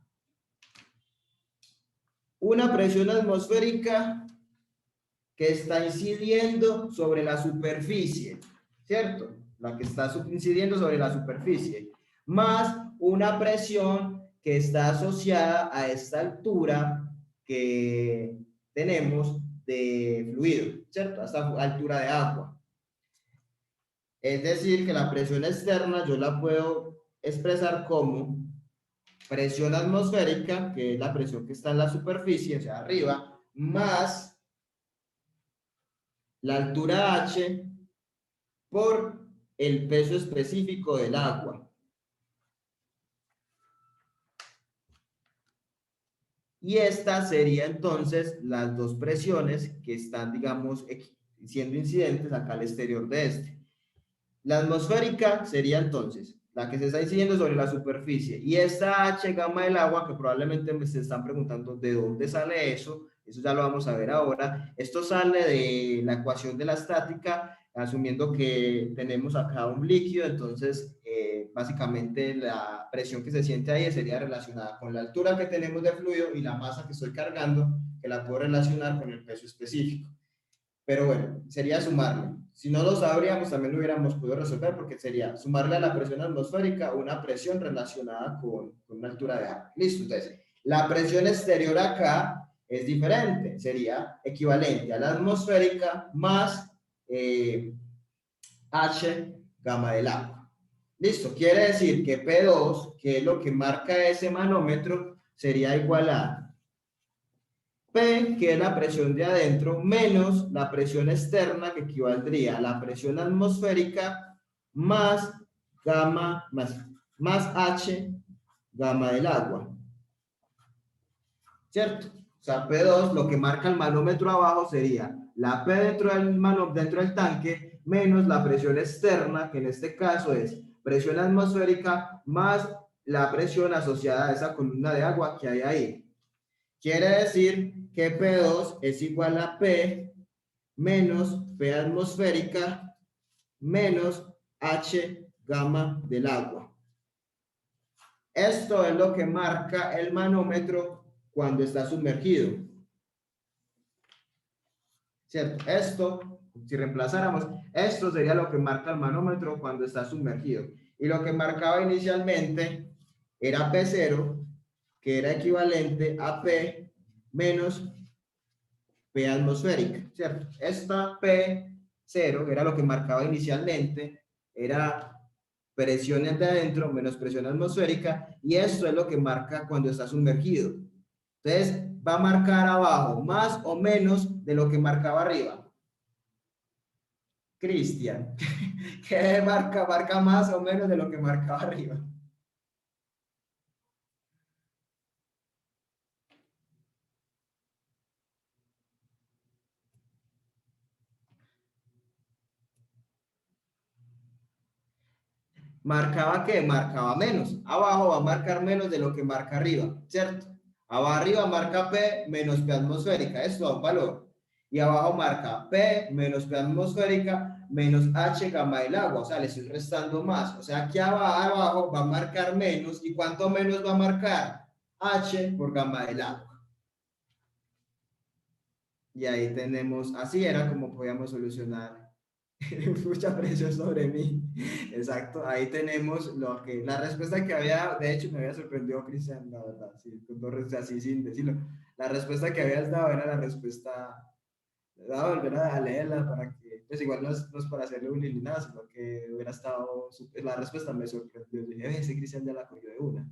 una presión atmosférica que está incidiendo sobre la superficie, ¿cierto? La que está incidiendo sobre la superficie, más una presión que está asociada a esta altura que tenemos de fluido, ¿cierto? A esta altura de agua. Es decir, que la presión externa yo la puedo expresar como presión atmosférica, que es la presión que está en la superficie, o sea, arriba, más la altura H por el peso específico del agua. Y esta sería entonces las dos presiones que están, digamos, siendo incidentes acá al exterior de este. La atmosférica sería entonces la que se está incidiendo sobre la superficie, y esta H gamma del agua, que probablemente me se están preguntando de dónde sale eso ya lo vamos a ver ahora. Esto sale de la ecuación de la estática, asumiendo que tenemos acá un líquido, entonces básicamente la presión que se siente ahí sería relacionada con la altura que tenemos de fluido y la masa que estoy cargando, que la puedo relacionar con el peso específico. Pero bueno, sería sumarle. Si no lo sabríamos, también lo hubiéramos podido resolver, porque sería sumarle a la presión atmosférica una presión relacionada con una altura de agua. Listo, entonces, la presión exterior acá es diferente, sería equivalente a la atmosférica más H gamma del agua. Listo, quiere decir que P2, que es lo que marca ese manómetro, sería igual a P, que es la presión de adentro, menos la presión externa, que equivaldría a la presión atmosférica, más gamma, más H, gamma del agua. ¿Cierto? O sea, P2, lo que marca el manómetro abajo sería la P dentro del tanque, menos la presión externa, que en este caso es presión atmosférica, más la presión asociada a esa columna de agua que hay ahí. Quiere decir que P2 es igual a P menos P atmosférica menos H gamma del agua. Esto es lo que marca el manómetro cuando está sumergido. ¿Cierto? Esto, si reemplazáramos, esto sería lo que marca el manómetro cuando está sumergido. Y lo que marcaba inicialmente era P0, que era equivalente a P menos P atmosférica, ¿cierto? Esta P0 era lo que marcaba inicialmente, era presiones de adentro menos presión atmosférica, y esto es lo que marca cuando está sumergido. Entonces, va a marcar abajo más o menos de lo que marcaba arriba. Cristian, ¿qué marca? Marca más o menos de lo que marcaba arriba. ¿Marcaba qué? Marcaba menos. Abajo va a marcar menos de lo que marca arriba, ¿cierto? Abajo arriba marca P menos P atmosférica, esto da un valor. Y abajo marca P menos P atmosférica menos H gamma del agua, o sea, le estoy restando más. O sea, aquí abajo va a marcar menos, ¿y cuánto menos va a marcar? H por gamma del agua. Y ahí tenemos, así era como podíamos solucionar mucha presión sobre mí. Exacto, ahí tenemos lo que, la respuesta que había, de hecho me había sorprendido Cristian, la verdad, sí, así sin decirlo. La respuesta que habías dado era la respuesta, voy a volver a leerla para que, pues igual no es para hacerle un ni nada, sino que hubiera estado, la respuesta me sorprendió. Yo dije, ese Cristian ya la cogió de una.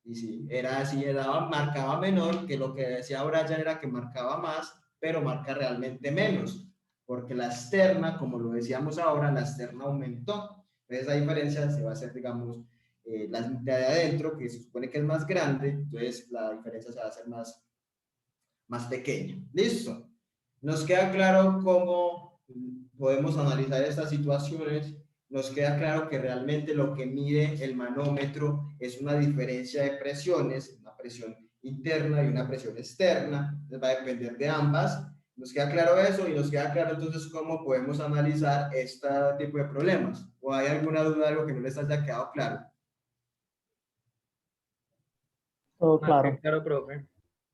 Y sí, era así, marcaba menor, que lo que decía Brian era que marcaba más, pero marca realmente menos, porque la externa, como lo decíamos ahora, la externa aumentó. Entonces, esa diferencia se va a hacer, digamos, la de adentro, que se supone que es más grande, entonces la diferencia se va a hacer más pequeña. ¿Listo? Nos queda claro cómo podemos analizar estas situaciones. Nos queda claro que realmente lo que mide el manómetro es una diferencia de presiones, una presión interna y una presión externa, va a depender de ambas. Nos queda claro eso, y nos queda claro entonces cómo podemos analizar este tipo de problemas. ¿O hay alguna duda, algo que no les haya quedado claro? Todo claro. Claro, profe.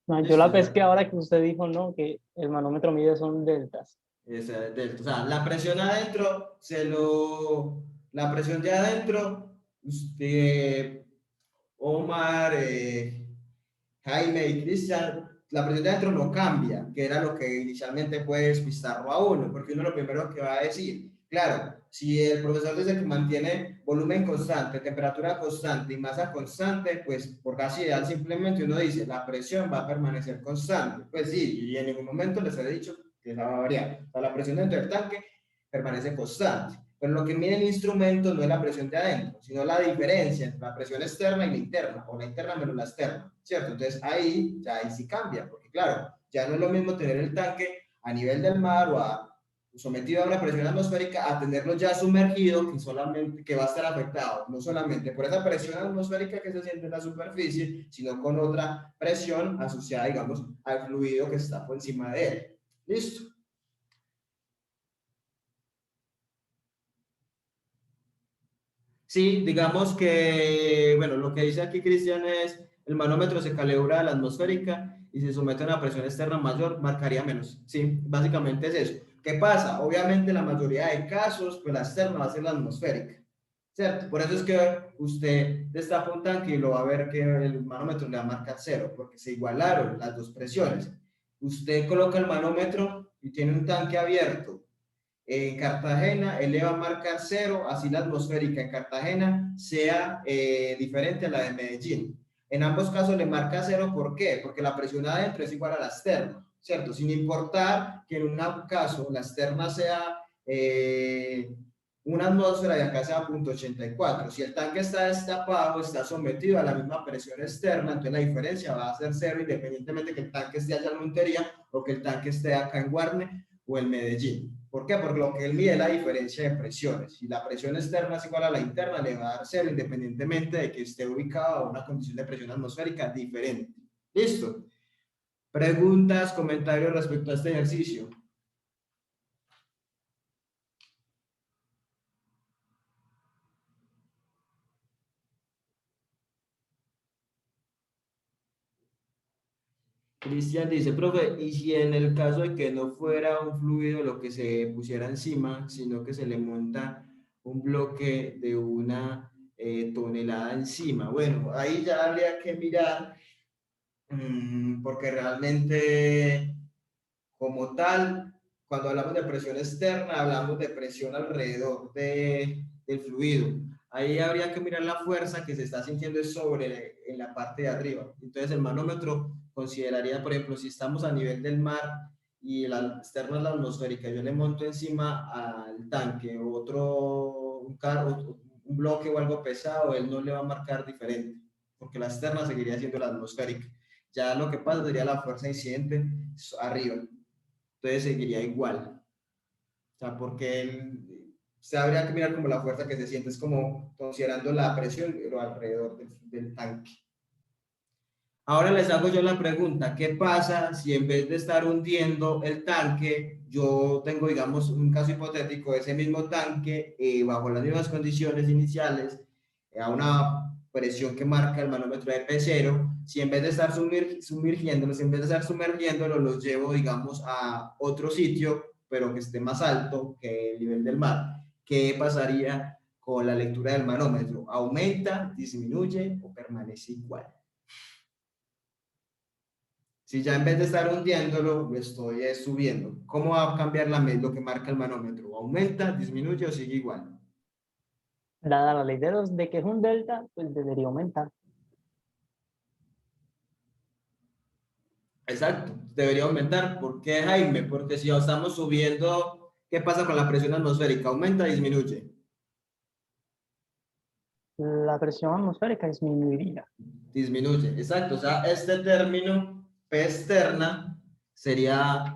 No, yo Listo, la ya. pesqué ahora que usted dijo, ¿no? Que el manómetro mide son deltas. O sea, la presión adentro, la presión de adentro, usted, Omar, Jaime y Cristian, la presión de adentro no cambia, que era lo que inicialmente puede despistarlo a uno, porque uno lo primero que va a decir, claro, si el profesor dice que mantiene volumen constante, temperatura constante y masa constante, pues por casi ideal simplemente uno dice, la presión va a permanecer constante. Pues sí, y en ningún momento les he dicho que esa va a variar. O sea, la presión dentro del tanque permanece constante. Pero lo que mide el instrumento no es la presión de adentro, sino la diferencia entre la presión externa y la interna, o la interna menos la externa, ¿cierto? Entonces ahí sí cambia, porque claro, ya no es lo mismo tener el tanque a nivel del mar sometido a una presión atmosférica a tenerlo ya sumergido, que va a estar afectado, no solamente por esa presión atmosférica que se siente en la superficie, sino con otra presión asociada, digamos, al fluido que está por encima de él. ¿Listo? Sí, digamos que, bueno, lo que dice aquí Cristian es, el manómetro se calibra a la atmosférica y si se somete a una presión externa mayor, marcaría menos. Sí, básicamente es eso. ¿Qué pasa? Obviamente, la mayoría de casos, pues la externa va a ser la atmosférica, ¿cierto? Por eso es que usted destapa un tanque y lo va a ver que el manómetro le va a marcar cero, porque se igualaron las dos presiones. Usted coloca el manómetro y tiene un tanque abierto en Cartagena, él le va a marcar cero, así la atmosférica en Cartagena sea diferente a la de Medellín. En ambos casos le marca cero, ¿por qué? Porque la presión adentro es igual a la externa, ¿cierto? Sin importar que en un caso la externa sea una atmósfera y acá sea 0.84. Si el tanque está destapado, está sometido a la misma presión externa, entonces la diferencia va a ser cero, independientemente que el tanque esté allá en Montería o que el tanque esté acá en Guarne o en Medellín. ¿Por qué? Porque lo que él mide es la diferencia de presiones. Si la presión externa es igual a la interna, le va a dar cero, independientemente de que esté ubicado a una condición de presión atmosférica diferente. ¿Listo? Preguntas, comentarios respecto a este ejercicio. Cristian dice, profe, ¿y si en el caso de que no fuera un fluido lo que se pusiera encima, sino que se le monta un bloque de una tonelada encima? Bueno, ahí ya habría que mirar, porque realmente, como tal, cuando hablamos de presión externa, hablamos de presión alrededor del fluido. Ahí habría que mirar la fuerza que se está sintiendo en la parte de arriba. Entonces el manómetro consideraría, por ejemplo, si estamos a nivel del mar y la externa es la atmosférica, yo le monto encima al tanque un carro, un bloque o algo pesado, él no le va a marcar diferente, porque la externa seguiría siendo la atmosférica. Ya lo que pasa sería la fuerza incidente arriba, entonces seguiría igual. O sea, porque se habría que mirar como la fuerza que se siente, es como considerando la presión pero alrededor del tanque. Ahora les hago yo la pregunta, ¿qué pasa si en vez de estar hundiendo el tanque, yo tengo, digamos, un caso hipotético, ese mismo tanque, bajo las mismas condiciones iniciales, a una presión que marca el manómetro de P0, si en vez de estar sumergiéndolos, en vez de estar sumergiéndolos, los llevo, digamos, a otro sitio, pero que esté más alto que el nivel del mar? ¿Qué pasaría con la lectura del manómetro? ¿Aumenta, disminuye o permanece igual? Si ya en vez de estar hundiéndolo, lo estoy subiendo, ¿cómo va a cambiar lo que marca el manómetro? ¿Aumenta, disminuye o sigue igual? Dada la ley de que es un delta, pues debería aumentar. Exacto, debería aumentar. ¿Por qué, Jaime? Porque si estamos subiendo, ¿qué pasa con la presión atmosférica? ¿Aumenta o disminuye? La presión atmosférica disminuiría. Disminuye, exacto. O sea, este término P externa sería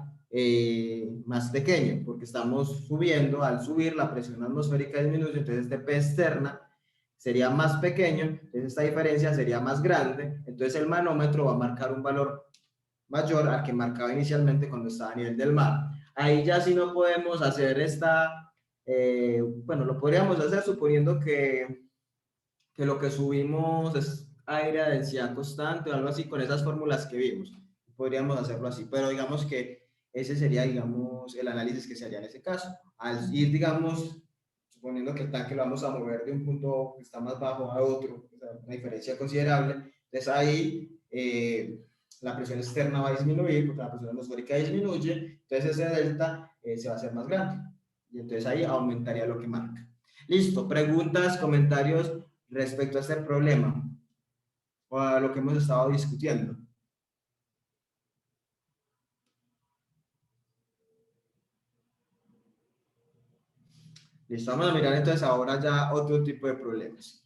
más pequeño, porque estamos subiendo, al subir la presión atmosférica disminuye, entonces este P externa sería más pequeño, entonces esta diferencia sería más grande, entonces el manómetro va a marcar un valor mayor al que marcaba inicialmente cuando estaba a nivel del mar. Ahí ya sí no podemos hacer bueno, lo podríamos hacer suponiendo que lo que subimos aire a densidad constante o algo así con esas fórmulas que vimos. Podríamos hacerlo así, pero digamos que ese sería, digamos, el análisis que se haría en ese caso. Al ir, digamos, suponiendo que el tanque lo vamos a mover de un punto que está más bajo a otro, o sea, una diferencia considerable, entonces ahí la presión externa va a disminuir porque la presión atmosférica disminuye, entonces ese delta se va a hacer más grande y entonces ahí aumentaría lo que marca. Listo, preguntas, comentarios respecto a este problema o a lo que hemos estado discutiendo. Listo, vamos a mirar entonces ahora ya otro tipo de problemas.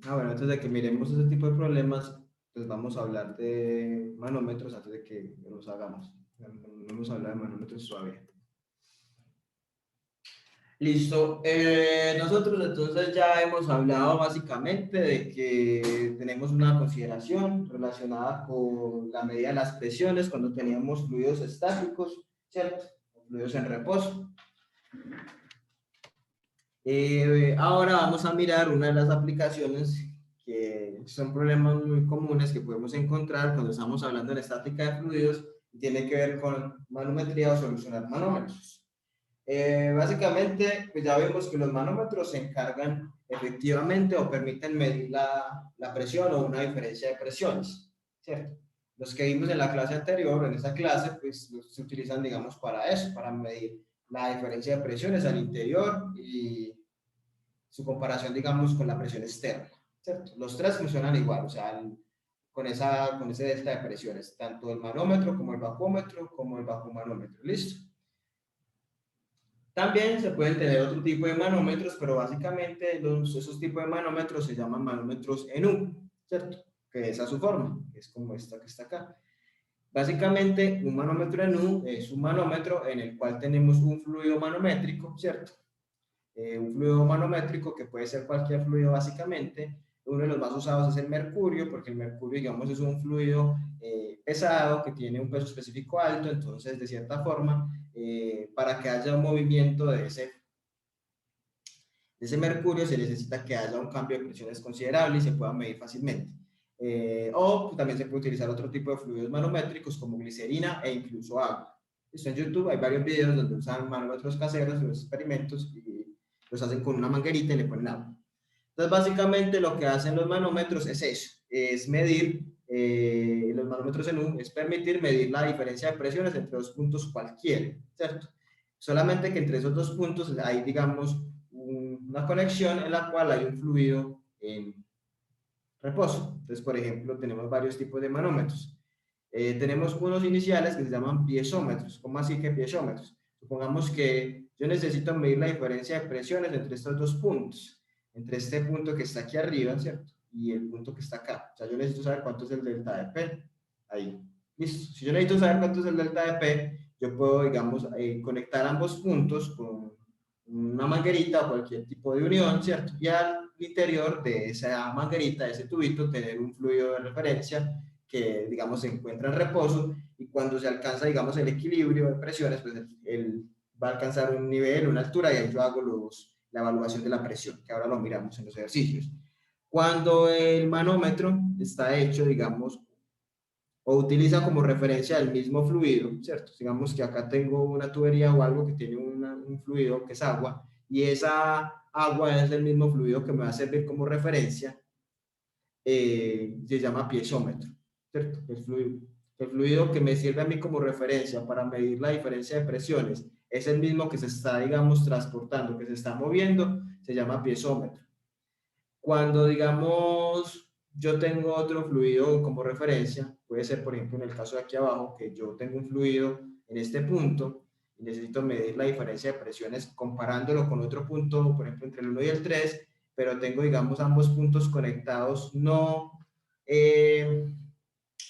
Bueno, antes de que miremos ese tipo de problemas, pues vamos a hablar de manómetros antes de que los hagamos. No vamos a hablar de manómetros todavía. Listo. Nosotros entonces ya hemos hablado básicamente de que tenemos una consideración relacionada con la medida de las presiones cuando teníamos fluidos estáticos, ¿cierto? Fluidos en reposo. Ahora vamos a mirar una de las aplicaciones que son problemas muy comunes que podemos encontrar cuando estamos hablando en estática de fluidos y tiene que ver con manometría o solucionar manómetros. Básicamente, pues ya vemos que los manómetros se encargan efectivamente o permiten medir la presión o una diferencia de presiones, ¿cierto? Los que vimos en la clase anterior, en esa clase, pues se utilizan, digamos, para eso, para medir la diferencia de presiones al interior y su comparación, digamos, con la presión externa, ¿cierto? Los tres funcionan igual, o sea, con ese delta de presiones, tanto el manómetro como el bajómetro como el bajomanómetro, ¿listo? También se pueden tener otro tipo de manómetros, pero básicamente esos tipos de manómetros se llaman manómetros en U, ¿cierto? Que es a su forma, es como esta que está acá. Básicamente, un manómetro en U es un manómetro en el cual tenemos un fluido manométrico, ¿cierto? Un fluido manométrico que puede ser cualquier fluido básicamente. Uno de los más usados es el mercurio, porque el mercurio, digamos, es un fluido pesado que tiene un peso específico alto, entonces, de cierta forma, para que haya un movimiento de ese mercurio se necesita que haya un cambio de presiones considerable y se pueda medir fácilmente. O también se puede utilizar otro tipo de fluidos manométricos como glicerina e incluso agua. Esto en YouTube hay varios videos donde usan manómetros caseros y los experimentos y los hacen con una manguerita y le ponen agua. Entonces, básicamente lo que hacen los manómetros es eso, es medir, los manómetros en U, es permitir medir la diferencia de presiones entre dos puntos cualquiera, ¿cierto? Solamente que entre esos dos puntos hay, digamos, una conexión en la cual hay un fluido en reposo. Entonces, por ejemplo, tenemos varios tipos de manómetros. Tenemos unos iniciales que se llaman piezómetros. ¿Cómo así que piezómetros? Supongamos que yo necesito medir la diferencia de presiones entre estos dos puntos, entre este punto que está aquí arriba, ¿cierto? Y el punto que está acá. O sea, yo necesito saber cuánto es el delta de P. Ahí. Listo. Si yo necesito saber cuánto es el delta de P, yo puedo, digamos, conectar ambos puntos con una manguerita o cualquier tipo de unión, ¿cierto? Y al interior de esa manguerita, de ese tubito, tener un fluido de referencia que, digamos, se encuentra en reposo y cuando se alcanza, digamos, el equilibrio de presiones, pues él va a alcanzar un nivel, una altura y ahí yo hago la evaluación de la presión, que ahora lo miramos en los ejercicios. Cuando el manómetro está hecho, digamos, o utiliza como referencia el mismo fluido, ¿cierto? Digamos que acá tengo una tubería o algo que tiene un fluido que es agua y esa agua es el mismo fluido que me va a servir como referencia, se llama piezómetro, ¿cierto? El fluido que me sirve a mí como referencia para medir la diferencia de presiones es el mismo que se está, digamos, transportando, que se está moviendo, se llama piezómetro. Cuando, digamos, yo tengo otro fluido como referencia, puede ser, por ejemplo, en el caso de aquí abajo, que yo tengo un fluido en este punto y necesito medir la diferencia de presiones comparándolo con otro punto, por ejemplo, entre el 1 y el 3, pero tengo, digamos, ambos puntos conectados no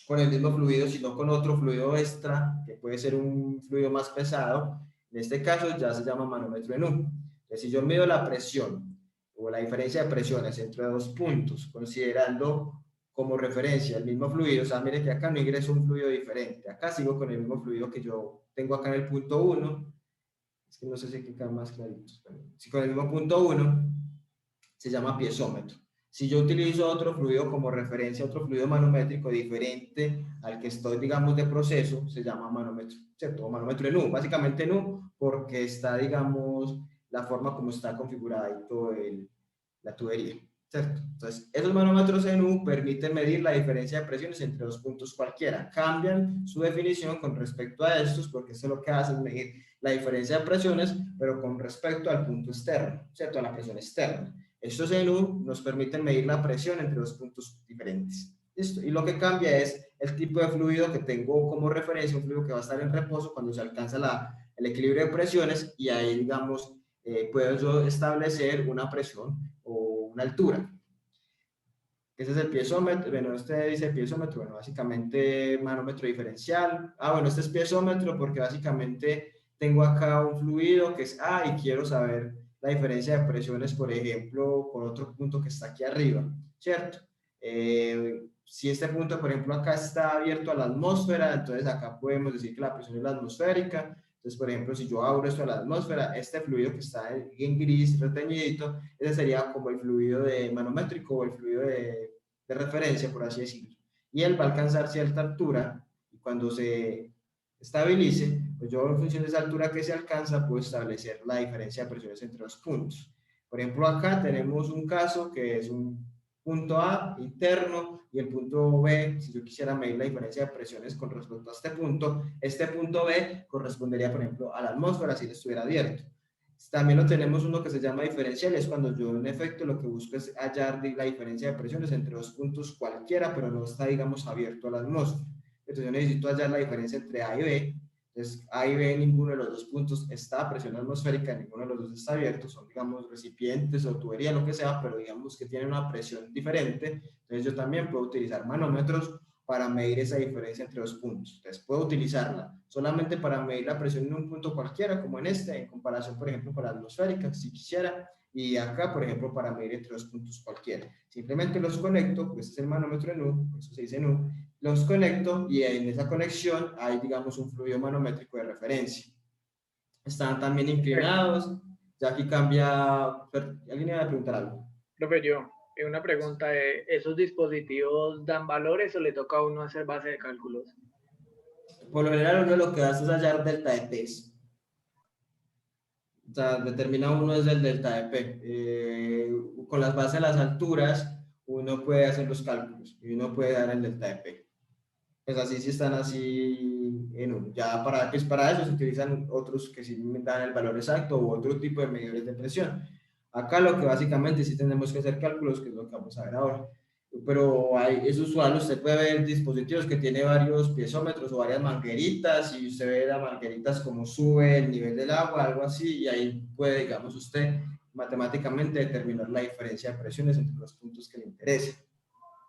con el mismo fluido, sino con otro fluido extra, que puede ser un fluido más pesado. En este caso ya se llama manómetro en U. Entonces, si yo mido la presión o la diferencia de presiones entre dos puntos, considerando como referencia el mismo fluido, o sea, mire que acá no ingreso un fluido diferente, acá sigo con el mismo fluido que yo tengo acá en el punto 1, es que no sé si aquí quedan más claritos, pero si con el mismo punto 1 se llama piezómetro. Si yo utilizo otro fluido como referencia, otro fluido manométrico diferente al que estoy, digamos, de proceso, se llama manómetro, ¿cierto? O manómetro en U, básicamente en U, porque está, digamos, la forma como está configurada y todo la tubería, ¿cierto? Entonces, esos manómetros en U permiten medir la diferencia de presiones entre dos puntos cualquiera. Cambian su definición con respecto a estos, porque esto lo que hace es medir la diferencia de presiones, pero con respecto al punto externo, ¿cierto? A la presión externa. Estos en U nos permiten medir la presión entre dos puntos diferentes. ¿Listo? Y lo que cambia es el tipo de fluido que tengo como referencia, un fluido que va a estar en reposo cuando se alcanza el equilibrio de presiones, y ahí, digamos, puedo yo establecer una presión o una altura. Ese es el piezómetro. Bueno, este dice piezómetro, bueno, básicamente manómetro diferencial. Bueno, este es piezómetro porque básicamente tengo acá un fluido que es A y quiero saber la diferencia de presiones, por ejemplo, con otro punto que está aquí arriba, ¿cierto? Si este punto, por ejemplo, acá está abierto a la atmósfera, entonces acá podemos decir que la presión es la atmosférica. Entonces, por ejemplo, si yo abro esto a la atmósfera, este fluido que está en gris, reteñidito, ese sería como el fluido de manométrico o el fluido de referencia, por así decirlo. Y él va a alcanzar cierta altura y cuando se estabilice, pues yo en función de esa altura que se alcanza, puedo establecer la diferencia de presiones entre los puntos. Por ejemplo, acá tenemos un caso que es un punto A interno y el punto B, si yo quisiera medir la diferencia de presiones con respecto a este punto B correspondería, por ejemplo, a la atmósfera si estuviera abierto. También lo tenemos uno que se llama diferencial, es cuando yo en efecto lo que busco es hallar la diferencia de presiones entre dos puntos cualquiera, pero no está, digamos, abierto a la atmósfera. Entonces yo necesito hallar la diferencia entre A y B. Entonces A y B, ninguno de los dos puntos está a presión atmosférica, ninguno de los dos está abierto, son, digamos, recipientes o tubería, lo que sea, pero digamos que tienen una presión diferente. Entonces yo también puedo utilizar manómetros para medir esa diferencia entre dos puntos. Entonces puedo utilizarla solamente para medir la presión en un punto cualquiera, como en este, en comparación, por ejemplo, con la atmosférica, si quisiera, y acá, por ejemplo, para medir entre dos puntos cualquiera. Simplemente los conecto, pues es el manómetro en U, por eso se dice en U, los conecto y en esa conexión hay, digamos, un fluido manométrico de referencia. Están también inclinados, ya aquí cambia, ¿alguien iba a preguntar algo? Profe, yo, una pregunta, ¿esos dispositivos dan valores o le toca a uno hacer base de cálculos? Por lo general uno lo que hace es hallar delta de T. O sea, determina uno es el delta de P. Con las bases de las alturas, uno puede hacer los cálculos y uno puede dar el delta de P. Pues así sí están así en uno. Ya pues para eso se utilizan otros que sí dan el valor exacto o otro tipo de medidores de presión. Acá lo que básicamente sí tenemos que hacer cálculos, que es lo que vamos a ver ahora. Pero es usual, usted puede ver dispositivos que tiene varios piezómetros o varias mangueritas y usted ve las mangueritas como sube el nivel del agua, algo así, y ahí puede, digamos, usted matemáticamente determinar la diferencia de presiones entre los puntos que le interesen.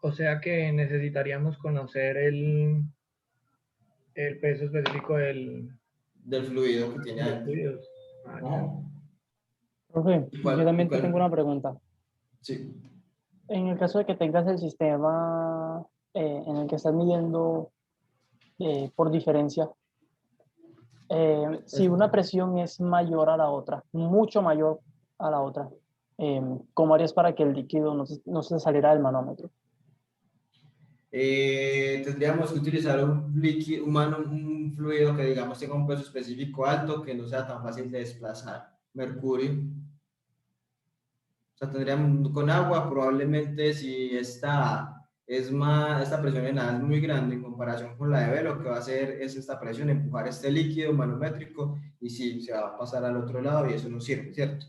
O sea que necesitaríamos conocer el peso específico del fluido que tiene de los adentro. fluidos. Profe, yo también te tengo una pregunta. Sí. En el caso de que tengas el sistema en el que estás midiendo por diferencia, si una presión es mayor a la otra, mucho mayor a la otra, ¿cómo harías para que el líquido no se saliera del manómetro? Tendríamos que utilizar un líquido humano, un fluido que, digamos, tenga un peso específico alto, que no sea tan fácil de desplazar. Mercurio. O sea, tendríamos con agua, probablemente si esta presión en A es muy grande en comparación con la de B, lo que va a hacer es esta presión empujar este líquido manométrico y sí, se va a pasar al otro lado y eso no sirve, ¿cierto?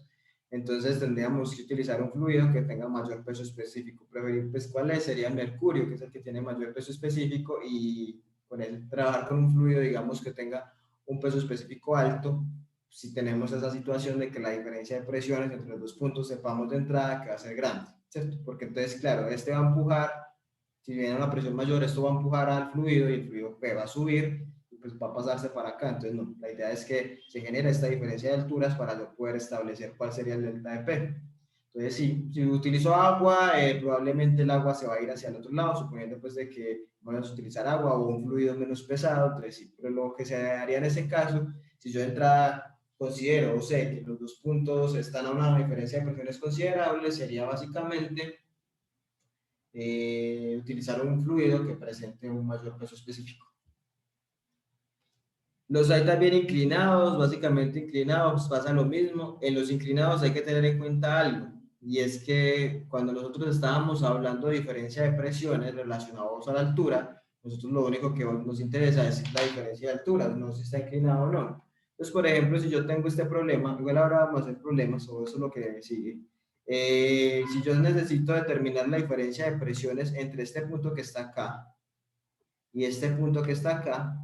Entonces tendríamos que utilizar un fluido que tenga mayor peso específico. Preferir, pues, ¿cuál es? Sería el mercurio, que es el que tiene mayor peso específico, y con él trabajar con un fluido, digamos, que tenga un peso específico alto. Si tenemos esa situación de que la diferencia de presiones entre los dos puntos sepamos de entrada que va a ser grande, ¿cierto? Porque entonces, claro, este va a empujar, si viene una presión mayor, esto va a empujar al fluido y el fluido va a subir y pues va a pasarse para acá. Entonces, no, la idea es que se genere esta diferencia de alturas para yo poder establecer cuál sería el delta de P. Entonces, sí, si utilizo agua, probablemente el agua se va a ir hacia el otro lado, suponiendo pues de que vamos a utilizar agua o un fluido menos pesado, entonces sí, pero lo que se haría en ese caso, si yo de entrada considero o sé que los dos puntos están a una diferencia de presiones considerable, sería básicamente utilizar un fluido que presente un mayor peso específico. Los hay también inclinados, básicamente inclinados, pasa lo mismo. En los inclinados hay que tener en cuenta algo, y es que cuando nosotros estábamos hablando de diferencia de presiones relacionados a la altura, nosotros lo único que nos interesa es la diferencia de altura, no si está inclinado o no. Entonces, por ejemplo, si yo tengo este problema, igual ahora vamos a hacer problemas, o eso es lo que sigue. Si yo necesito determinar la diferencia de presiones entre este punto que está acá y este punto que está acá,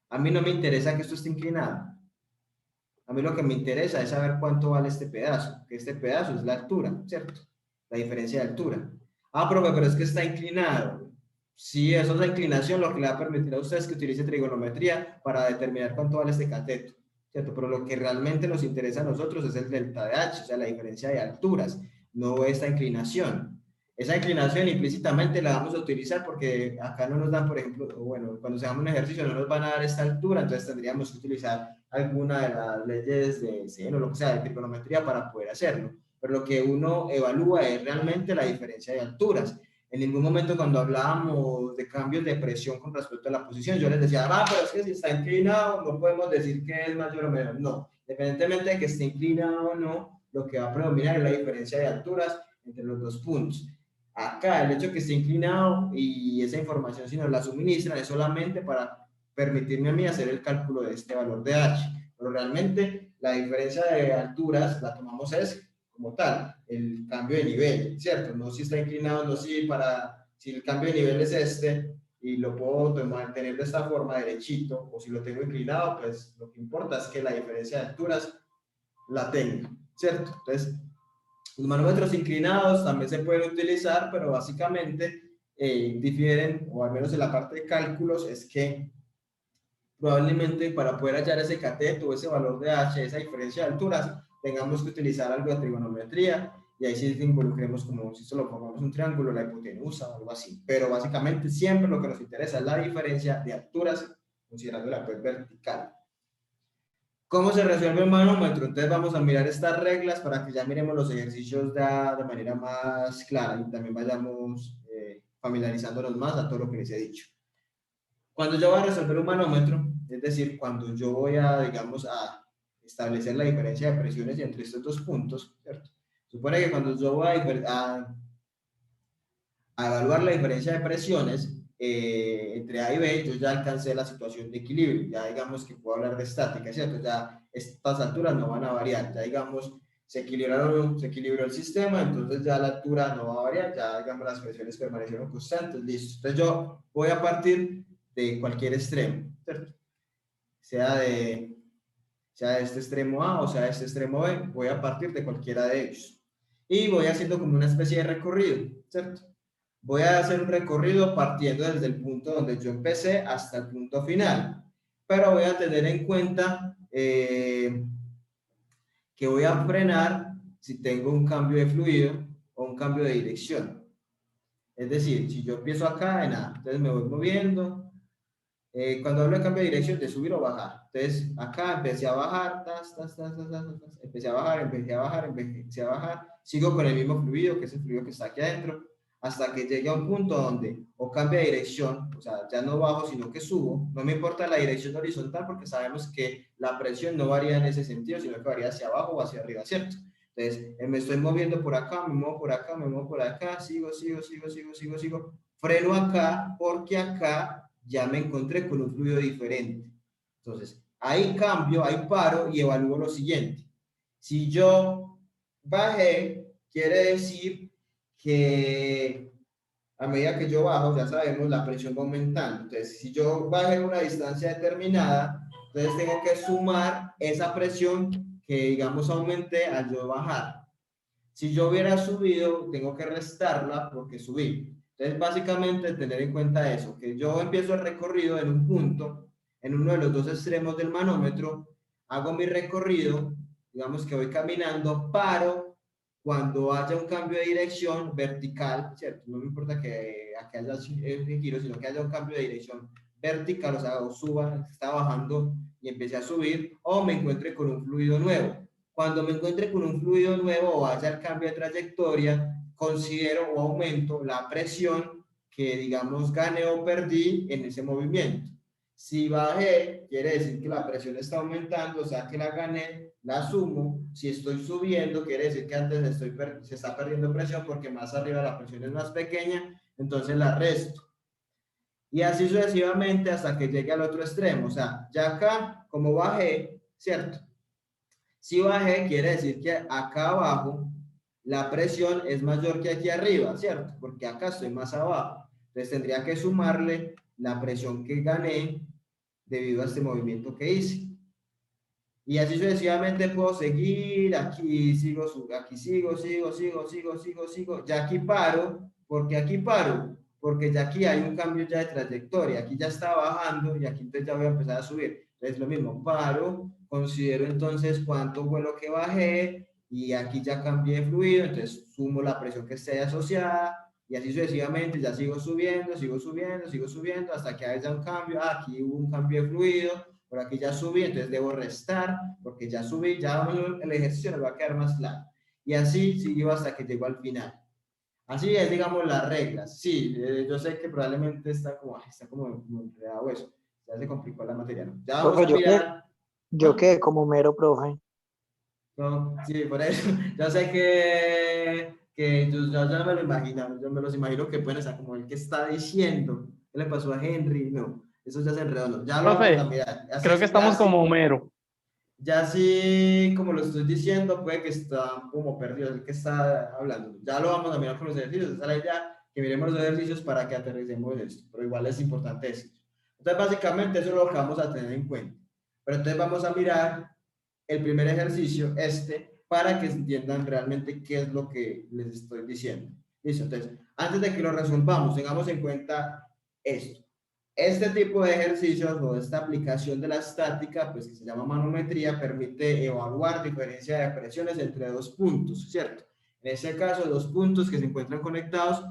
a mí no me interesa que esto esté inclinado. A mí lo que me interesa es saber cuánto vale este pedazo, que este pedazo es la altura, ¿cierto? La diferencia de altura. Ah, profe, pero es que está inclinado. Sí, eso es la inclinación, lo que le va a permitir a ustedes que utilice trigonometría para determinar cuánto vale este cateto, ¿cierto? Pero lo que realmente nos interesa a nosotros es el delta de h, o sea, la diferencia de alturas, no esta inclinación. Esa inclinación implícitamente la vamos a utilizar porque acá no nos dan, por ejemplo, bueno, cuando se haga un ejercicio no nos van a dar esta altura, entonces tendríamos que utilizar alguna de las leyes de seno, lo que sea, de trigonometría para poder hacerlo. Pero lo que uno evalúa es realmente la diferencia de alturas. En ningún momento cuando hablábamos de cambios de presión con respecto a la posición, yo les decía, pero es que si está inclinado no podemos decir que es mayor o menor. No, independientemente de que esté inclinado o no, lo que va a predominar es la diferencia de alturas entre los dos puntos. Acá el hecho de que esté inclinado y esa información si nos la suministran es solamente para permitirme a mí hacer el cálculo de este valor de h, pero realmente la diferencia de alturas la tomamos es como tal, el cambio de nivel, ¿cierto? No si está inclinado, no si el cambio de nivel es este y lo puedo tener de esta forma derechito, o si lo tengo inclinado, pues lo que importa es que la diferencia de alturas la tenga, ¿cierto? Entonces, los manómetros inclinados también se pueden utilizar, pero básicamente difieren, o al menos en la parte de cálculos, es que probablemente para poder hallar ese cateto o ese valor de h, esa diferencia de alturas, tengamos que utilizar algo de trigonometría, y ahí sí involucremos como si solo formamos un triángulo, la hipotenusa o algo así. Pero básicamente siempre lo que nos interesa es la diferencia de alturas, considerando la pues vertical. ¿Cómo se resuelve el manómetro? Entonces vamos a mirar estas reglas para que ya miremos los ejercicios de manera más clara y también vayamos familiarizándonos más a todo lo que les he dicho. Cuando yo voy a resolver un manómetro, es decir, cuando yo voy a, digamos, a establecer la diferencia de presiones entre estos dos puntos, ¿cierto? Supone que cuando yo voy a evaluar la diferencia de presiones entre A y B, yo ya alcancé la situación de equilibrio, ya digamos que puedo hablar de estática, ¿cierto? Ya estas alturas no van a variar, ya digamos se equilibró el sistema, entonces ya la altura no va a variar, ya digamos las presiones permanecieron constantes, listo. Entonces yo voy a partir de cualquier extremo, ¿cierto? Sea de este extremo A o sea de este extremo B, voy a partir de cualquiera de ellos. Y voy haciendo como una especie de recorrido, ¿cierto? Voy a hacer un recorrido partiendo desde el punto donde yo empecé hasta el punto final, pero voy a tener en cuenta que voy a frenar si tengo un cambio de fluido o un cambio de dirección. Es decir, si yo empiezo acá en A, entonces me voy moviendo. Cuando hablo de cambio de dirección, de subir o bajar. Entonces, acá empecé a bajar, empecé a bajar, empecé a bajar, empecé a bajar. Sigo con el mismo fluido, que es el fluido que está aquí adentro, hasta que llegue a un punto donde o cambia de dirección, o sea, ya no bajo, sino que subo. No me importa la dirección horizontal porque sabemos que la presión no varía en ese sentido, sino que varía hacia abajo o hacia arriba, ¿cierto? Entonces, me estoy moviendo por acá, me muevo por acá, me muevo por acá, sigo. Freno acá porque acá ya me encontré con un fluido diferente. Entonces, ahí cambio, ahí paro y evalúo lo siguiente. Si yo bajé, quiere decir que a medida que yo bajo, ya sabemos, la presión va aumentando. Entonces, si yo bajé una distancia determinada, entonces tengo que sumar esa presión que, digamos, aumenté al yo bajar. Si yo hubiera subido, tengo que restarla porque subí. Entonces, básicamente, tener en cuenta eso, que yo empiezo el recorrido en un punto, en uno de los dos extremos del manómetro, hago mi recorrido, digamos que voy caminando, paro cuando haya un cambio de dirección vertical, ¿cierto? No me importa que aquí haya giro, sino que haya un cambio de dirección vertical, o sea, o suba, está bajando y empiece a subir, o me encuentre con un fluido nuevo. Cuando me encuentre con un fluido nuevo o haya el cambio de trayectoria, considero o aumento la presión que, digamos, gané o perdí en ese movimiento. Si bajé, quiere decir que la presión está aumentando, o sea que la gané, la sumo. Si estoy subiendo, quiere decir que antes se está perdiendo presión porque más arriba la presión es más pequeña, entonces la resto. Y así sucesivamente hasta que llegue al otro extremo. O sea, ya acá, como bajé, ¿cierto? Si bajé, quiere decir que acá abajo la presión es mayor que aquí arriba, ¿cierto? Porque acá estoy más abajo. Entonces tendría que sumarle la presión que gané debido a este movimiento que hice. Y así sucesivamente puedo seguir, aquí sigo, aquí sigo, ya aquí paro, porque aquí paro, porque ya aquí hay un cambio ya de trayectoria, aquí ya está bajando y aquí entonces ya voy a empezar a subir. Entonces lo mismo, paro, considero entonces cuánto fue lo que bajé y aquí ya cambié de fluido, entonces sumo la presión que esté asociada y así sucesivamente ya sigo subiendo hasta que haya un cambio, aquí hubo un cambio de fluido, por aquí ya subí, entonces debo restar, porque ya subí, ya el ejercicio me va a quedar más claro. Y así siguió hasta que llegó al final. Así es, digamos, las reglas. Sí, yo sé que probablemente está como enredado eso. Ya se complicó la materia, ¿no? Ya vamos Profe, a mirar. yo ¿Ah? quedé como mero, profe. No, sí, por eso. Yo sé que yo ya me lo imagino. Yo me los imagino que pueden estar como el que está diciendo. ¿Qué le pasó a Henry? No, eso ya se enredó. No. Ya lo vamos a Profe, mirar. creo que Así, estamos así. como Homero. Ya sí, como lo estoy diciendo, puede que está como perdido el que está hablando. Ya lo vamos a mirar con los ejercicios. Esa es la idea, que miremos los ejercicios para que aterricemos esto. Pero igual es importante eso. Entonces, básicamente, eso es lo que vamos a tener en cuenta. Pero entonces vamos a mirar el primer ejercicio, para que entiendan realmente qué es lo que les estoy diciendo. Listo, entonces, antes de que lo resolvamos, tengamos en cuenta esto. Este tipo de ejercicios o esta aplicación de la estática, pues que se llama manometría, permite evaluar diferencia de presiones entre dos puntos, ¿cierto? En este caso, dos puntos que se encuentran conectados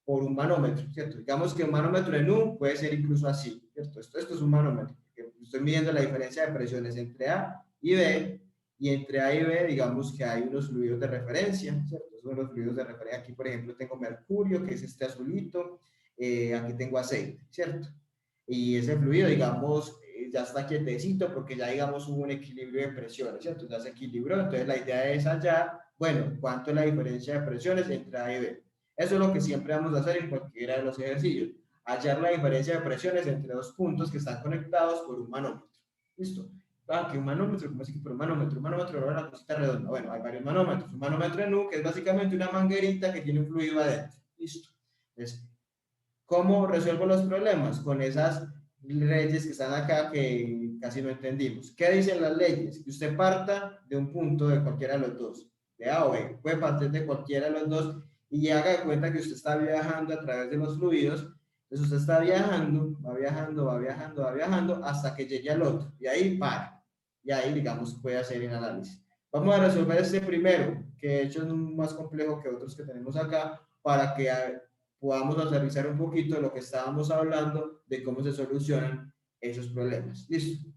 por un manómetro, ¿cierto? Digamos que un manómetro en U puede ser incluso así, ¿cierto? Esto es un manómetro. Estoy midiendo la diferencia de presiones entre A y B, y entre A y B, digamos que hay unos fluidos de referencia, ¿cierto? Son los fluidos de referencia. Aquí, por ejemplo, tengo mercurio, que es este azulito, aquí tengo aceite, ¿cierto? Y ese fluido, digamos, ya está quietecito porque ya, digamos, hubo un equilibrio de presiones, ¿cierto? Ya se equilibró, entonces la idea es hallar, bueno, ¿cuánto es la diferencia de presiones entre A y B? Eso es lo que siempre vamos a hacer en cualquiera de los ejercicios, hallar la diferencia de presiones entre dos puntos que están conectados por un manómetro. ¿Listo? Ah, que un manómetro, ¿cómo así que por un manómetro? Un manómetro era una cosita redonda. Bueno, hay varios manómetros. Un manómetro en U, que es básicamente una manguerita que tiene un fluido adentro. Listo. Entonces, ¿cómo resuelvo los problemas? Con esas leyes que están acá que casi no entendimos. ¿Qué dicen las leyes? Que usted parta de un punto de cualquiera de los dos, de A o B. Puede partir de cualquiera de los dos y haga de cuenta que usted está viajando a través de los fluidos. Entonces usted está viajando, va viajando hasta que llegue al otro. Y ahí para. Y ahí, digamos, puede hacer el análisis. Vamos a resolver este primero, que de hecho es más complejo que otros que tenemos acá, para que podamos aterrizar un poquito de lo que estábamos hablando de cómo se solucionan esos problemas. Listo.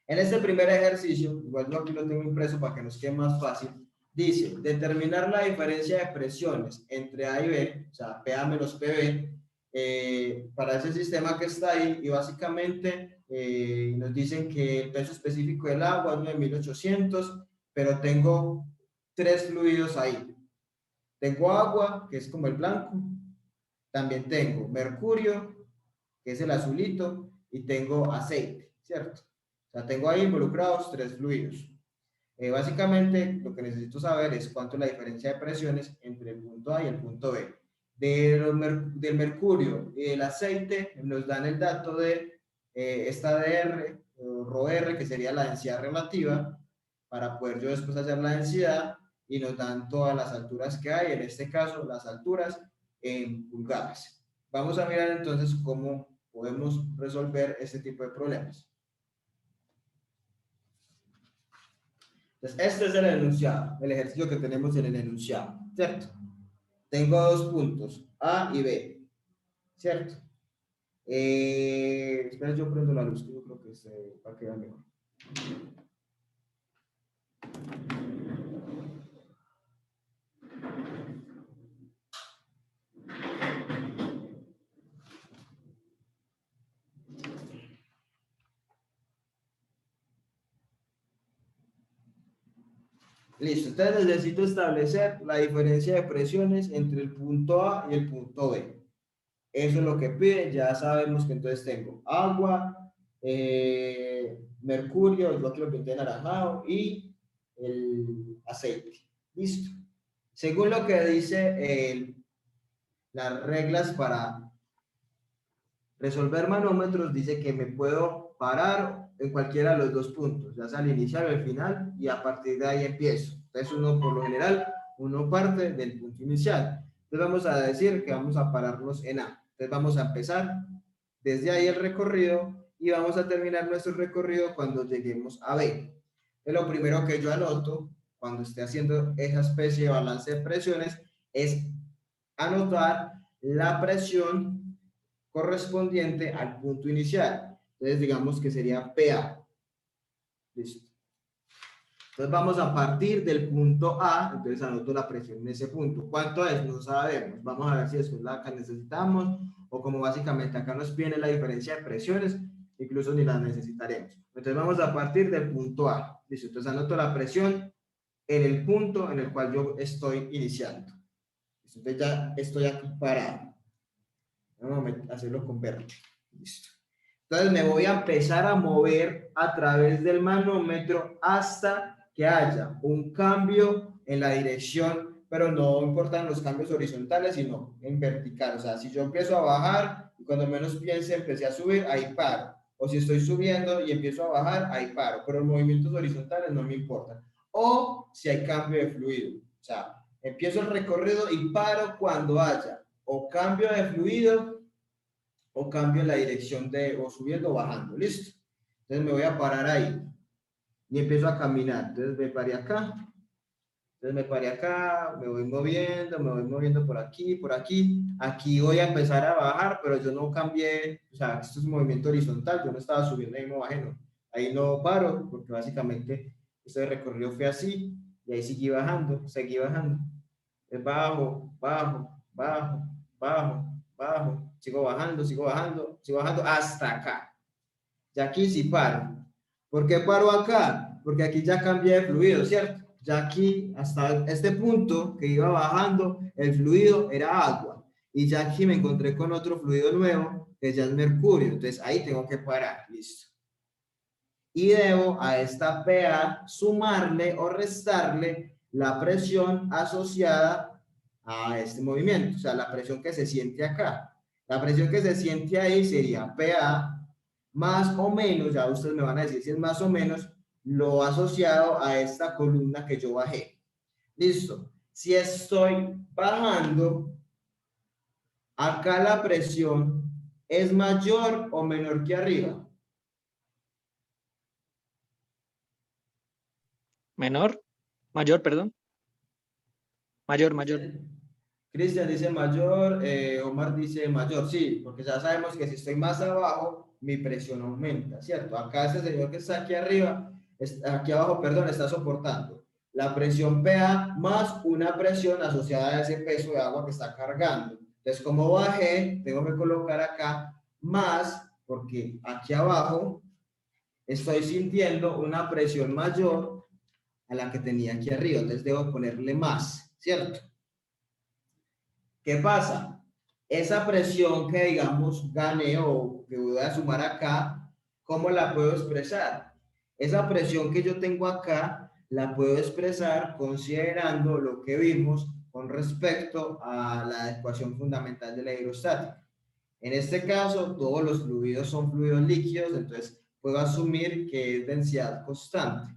En este primer ejercicio, igual yo aquí lo tengo impreso para que nos quede más fácil, dice, determinar la diferencia de presiones entre A y B, o sea, PA menos PB, para ese sistema que está ahí, y básicamente nos dicen que el peso específico del agua es 9.800, pero tengo tres fluidos ahí. Tengo agua, que es como el blanco, también tengo mercurio, que es el azulito, y tengo aceite, ¿cierto? O sea, tengo ahí involucrados tres fluidos. Básicamente, lo que necesito saber es cuánto es la diferencia de presiones entre el punto A y el punto B. Del mercurio y del aceite nos dan el dato de esta DR, o ρr, que sería la densidad relativa, para poder yo después hacer la densidad, y nos dan todas las alturas que hay, en este caso las alturas en pulgadas. Vamos a mirar entonces cómo podemos resolver este tipo de problemas. Entonces, este es el enunciado, el ejercicio que tenemos en el enunciado, ¿cierto? Tengo dos puntos, A y B, ¿cierto? Espera, yo prendo la luz, que yo creo que se va a quedar mejor. Listo, entonces necesito establecer la diferencia de presiones entre el punto A y el punto B. Eso es lo que pide, ya sabemos que entonces tengo agua, mercurio, yo aquí lo pinté anaranjado, y el aceite. Listo. Según lo que dice las reglas para resolver manómetros, dice que me puedo parar en cualquiera de los dos puntos, ya sea al inicial o al final, y a partir de ahí empiezo. Entonces uno, por lo general, uno parte del punto inicial. Entonces vamos a decir que vamos a pararnos en A. Entonces vamos a empezar desde ahí el recorrido y vamos a terminar nuestro recorrido cuando lleguemos a B. Entonces lo primero que yo anoto cuando esté haciendo esa especie de balance de presiones es anotar la presión correspondiente al punto inicial. Entonces digamos que sería PA. Listo. Entonces vamos a partir del punto A, entonces anoto la presión en ese punto. ¿Cuánto es? No sabemos. Vamos a ver si después la que necesitamos o como básicamente acá nos viene la diferencia de presiones, incluso ni la necesitaremos. Entonces vamos a partir del punto A. Listo. Entonces anoto la presión en el punto en el cual yo estoy iniciando. Listo. Entonces ya estoy aquí parado. Vamos a hacerlo con verde. Listo. Entonces me voy a empezar a mover a través del manómetro hasta que haya un cambio en la dirección, pero no importan los cambios horizontales, sino en vertical. O sea, si yo empiezo a bajar y cuando menos piense empecé a subir, ahí paro. O si estoy subiendo y empiezo a bajar, ahí paro. Pero los movimientos horizontales no me importan. O si hay cambio de fluido. O sea, empiezo el recorrido y paro cuando haya o cambio de fluido o cambio en la dirección de o subiendo o bajando. Listo. Entonces me voy a parar ahí y empiezo a caminar. Entonces me paré acá. Entonces me paré acá, me voy moviendo por aquí, por aquí. Aquí voy a empezar a bajar, pero yo no cambié, o sea, esto es un movimiento horizontal, yo no estaba subiendo, ahí no bajé, no. Ahí no paro, porque básicamente este recorrido fue así, y ahí seguí bajando, seguí bajando. Entonces bajo, bajo, bajo, bajo, bajo, sigo bajando, sigo bajando, sigo bajando hasta acá. Y aquí sí paro. ¿Por qué paro acá? Porque aquí ya cambié de fluido, ¿cierto? Ya aquí, hasta este punto que iba bajando, el fluido era agua. Y ya aquí me encontré con otro fluido nuevo, que ya es mercurio. Entonces ahí tengo que parar, listo. Y debo a esta PA sumarle o restarle la presión asociada a este movimiento. O sea, la presión que se siente acá. La presión que se siente ahí sería PA más o menos, ya ustedes me van a decir si es más o menos, lo asociado a esta columna que yo bajé. Listo. Si estoy bajando, acá la presión es mayor o menor que arriba. Mayor, perdón. Mayor. Cristian dice mayor, Omar dice mayor, sí, porque ya sabemos que si estoy más abajo, mi presión aumenta, ¿cierto? Acá este señor que está aquí arriba, aquí abajo, perdón, está soportando la presión PA más una presión asociada a ese peso de agua que está cargando. Entonces, como bajé, tengo que colocar acá más, porque aquí abajo estoy sintiendo una presión mayor a la que tenía aquí arriba, entonces debo ponerle más, ¿cierto? ¿Qué pasa? Esa presión que, digamos, gané o que voy a sumar acá, ¿cómo la puedo expresar? Esa presión que yo tengo acá, la puedo expresar considerando lo que vimos con respecto a la ecuación fundamental de la hidrostática. En este caso, todos los fluidos son fluidos líquidos, entonces puedo asumir que es densidad constante.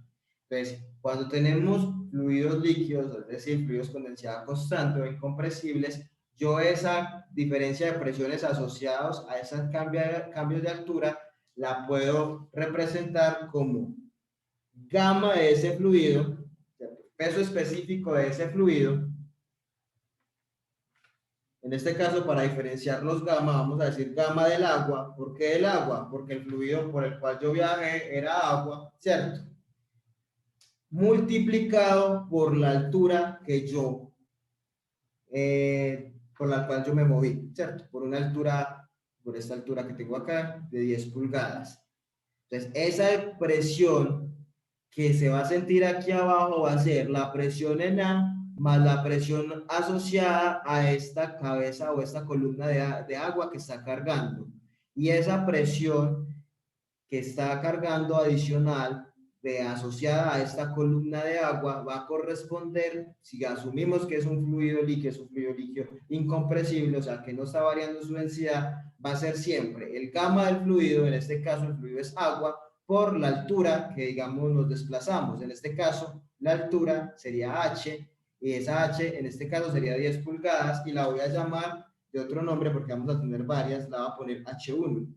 Entonces, cuando tenemos fluidos líquidos, es decir, fluidos con densidad constante o incompresibles, yo esa diferencia de presiones asociados a esos cambios de altura la puedo representar como gamma de ese fluido, peso específico de ese fluido. En este caso, para diferenciar los gamma, vamos a decir gamma del agua. ¿Por qué el agua? Porque el fluido por el cual yo viajé era agua, ¿cierto? Multiplicado por la altura que yo, por la cual yo me moví, ¿cierto? Por una altura, por esta altura que tengo acá, de 10 pulgadas. Entonces, esa presión que se va a sentir aquí abajo va a ser la presión en A más la presión asociada a esta cabeza o esta columna de agua que está cargando. Y esa presión que está cargando adicional asociada a esta columna de agua va a corresponder, si asumimos que es un fluido líquido incompresible, o sea que no está variando su densidad, va a ser siempre el gamma del fluido, en este caso el fluido es agua, por la altura que digamos nos desplazamos. En este caso la altura sería h, y esa h en este caso sería 10 pulgadas, y la voy a llamar de otro nombre porque vamos a tener varias, la voy a poner h1.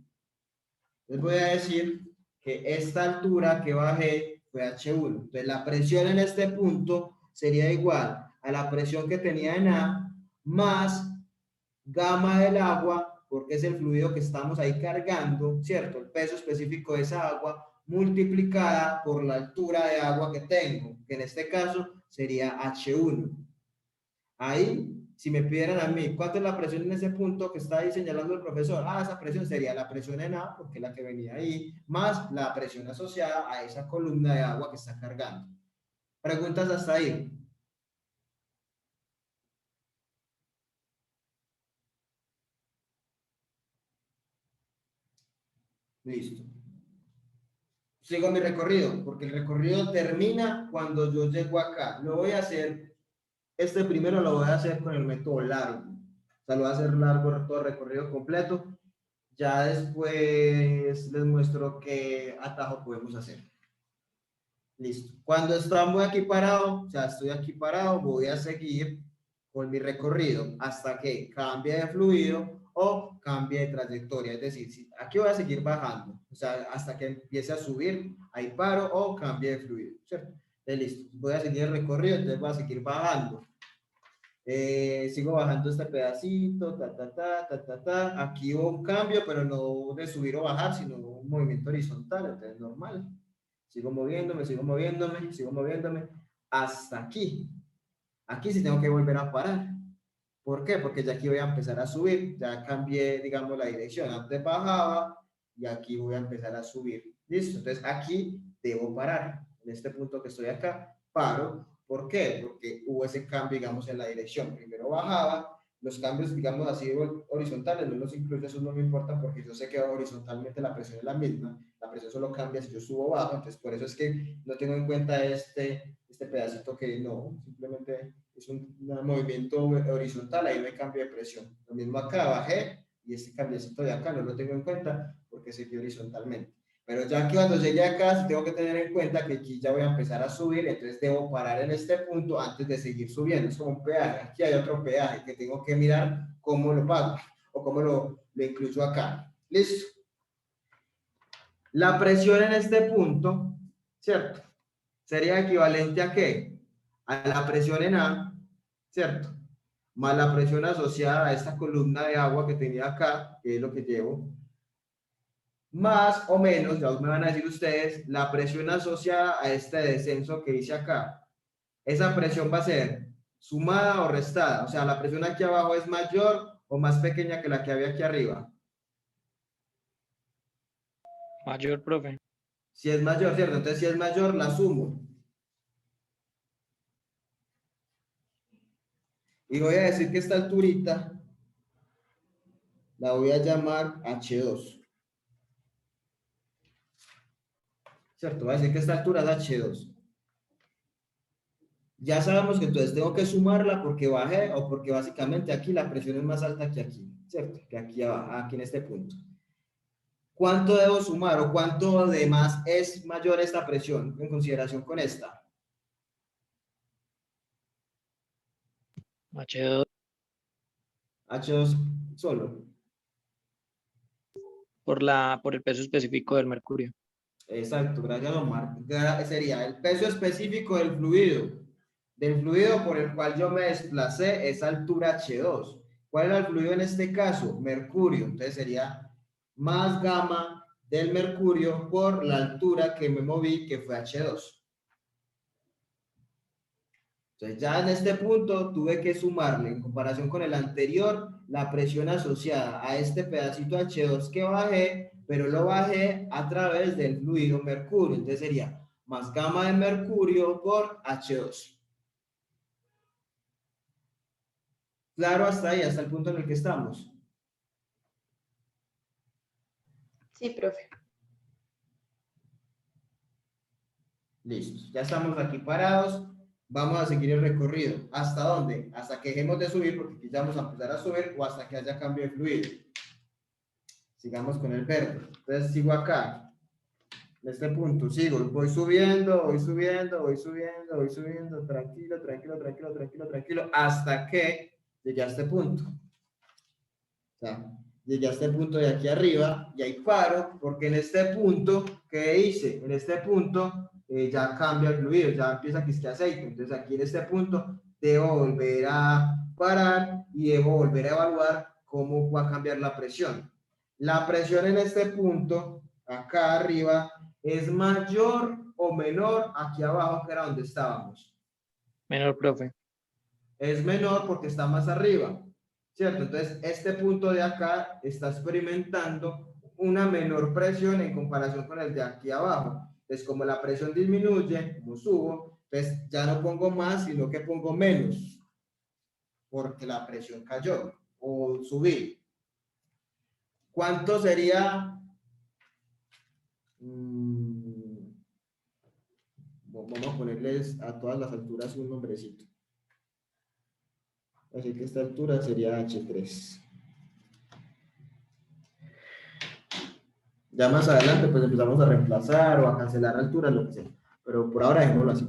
Les voy a decir que esta altura que bajé fue H1. Entonces la presión en este punto sería igual a la presión que tenía en A más gamma del agua, porque es el fluido que estamos ahí cargando, ¿cierto? El peso específico de esa agua multiplicada por la altura de agua que tengo, que en este caso sería H1. Ahí, si me pidieran a mí, ¿cuánto es la presión en ese punto que está ahí señalando el profesor? Ah, esa presión sería la presión en A, porque es la que venía ahí, más la presión asociada a esa columna de agua que está cargando. ¿Preguntas hasta ahí? Listo. Sigo mi recorrido, porque el recorrido termina cuando yo llego acá. Lo voy a hacer, este primero lo voy a hacer con el método largo. O sea, lo voy a hacer largo todo el recorrido completo. Ya después les muestro qué atajo podemos hacer. Listo. Cuando estamos aquí parado, o sea, estoy aquí parado, voy a seguir con mi recorrido hasta que cambie de fluido o cambie de trayectoria. Es decir, si aquí voy a seguir bajando, o sea, hasta que empiece a subir, ahí paro o cambie de fluido, ¿cierto? Entonces, listo. Voy a seguir el recorrido, entonces voy a seguir bajando. Sigo bajando este pedacito, aquí hubo un cambio, pero no de subir o bajar, sino un movimiento horizontal, entonces normal. Sigo moviéndome, hasta aquí. Aquí sí tengo que volver a parar. ¿Por qué? Porque ya aquí voy a empezar a subir, ya cambié, digamos, la dirección. Antes bajaba y aquí voy a empezar a subir. ¿Listo? Entonces aquí debo parar. En este punto que estoy acá, paro. ¿Por qué? Porque hubo ese cambio, digamos, en la dirección. Primero bajaba, los cambios, digamos, así horizontales, no los incluyo, eso no me importa porque yo sé que horizontalmente la presión es la misma. La presión solo cambia si yo subo o bajo, entonces por eso es que no tengo en cuenta este pedacito que no, simplemente es un movimiento horizontal, ahí no hay cambio de presión. Lo mismo acá, bajé y este cambiecito de acá no lo tengo en cuenta porque seguí horizontalmente. Pero ya que cuando llegue acá, sí tengo que tener en cuenta que aquí ya voy a empezar a subir, entonces debo parar en este punto antes de seguir subiendo. Es como un peaje. Aquí hay otro peaje que tengo que mirar cómo lo pago o cómo lo incluyo acá. ¿Listo? La presión en este punto, ¿cierto? Sería equivalente a ¿qué? A la presión en A, ¿cierto? Más la presión asociada a esta columna de agua que tenía acá, que es lo que llevo, más o menos, ya me van a decir ustedes, la presión asociada a este descenso que hice acá. Esa presión va a ser sumada o restada, o sea, la presión aquí abajo es mayor o más pequeña que la que había aquí arriba. Mayor, profe. Si es mayor, ¿cierto? Entonces, si es mayor, la sumo. Y voy a decir que esta alturita la voy a llamar H2. ¿Cierto? Voy a decir que esta altura es H2. Ya sabemos que entonces tengo que sumarla porque bajé o porque básicamente aquí la presión es más alta que aquí, ¿cierto? Que aquí abajo, aquí en este punto. ¿Cuánto debo sumar o cuánto de más es mayor esta presión en consideración con esta? H2 H2 solo. por el peso específico del mercurio. Exacto, gracias Omar. Sería el peso específico del fluido por el cual yo me desplacé es altura H2. ¿Cuál era el fluido en este caso? Mercurio. Entonces sería más gamma del mercurio por la altura que me moví, que fue H2. Entonces ya en este punto tuve que sumarle en comparación con el anterior la presión asociada a este pedacito H2 que bajé, pero lo bajé a través del fluido mercurio. Entonces sería más gamma de mercurio por H2. Claro, hasta ahí, hasta el punto en el que estamos. Sí, profe. Listo, ya estamos aquí parados. Vamos a seguir el recorrido. ¿Hasta dónde? Hasta que dejemos de subir, porque aquí ya vamos a empezar a subir, o hasta que haya cambio de fluido. Sigamos con el verde. Entonces sigo acá, en este punto, sigo, voy subiendo, voy subiendo, voy subiendo, voy subiendo, tranquilo, tranquilo, tranquilo, tranquilo, tranquilo, hasta que llegué a este punto. O sea, llegué a este punto de aquí arriba y ahí paro, porque en este punto, ¿qué hice? En este punto ya cambia el fluido, ya empieza a quisquear aceite. Entonces aquí en este punto debo volver a parar y debo volver a evaluar cómo va a cambiar la presión. La presión en este punto, acá arriba, es mayor o menor aquí abajo, que era donde estábamos. Menor, profe. Es menor porque está más arriba, ¿cierto? Entonces, este punto de acá está experimentando una menor presión en comparación con el de aquí abajo. Entonces, como la presión disminuye, como subo, pues ya no pongo más, sino que pongo menos, porque la presión cayó o subí. ¿Cuánto sería? Vamos a ponerles a todas las alturas un nombrecito. Así que esta altura sería H3. Ya más adelante pues empezamos a reemplazar o a cancelar alturas, lo que sea. Pero por ahora dejémoslo así.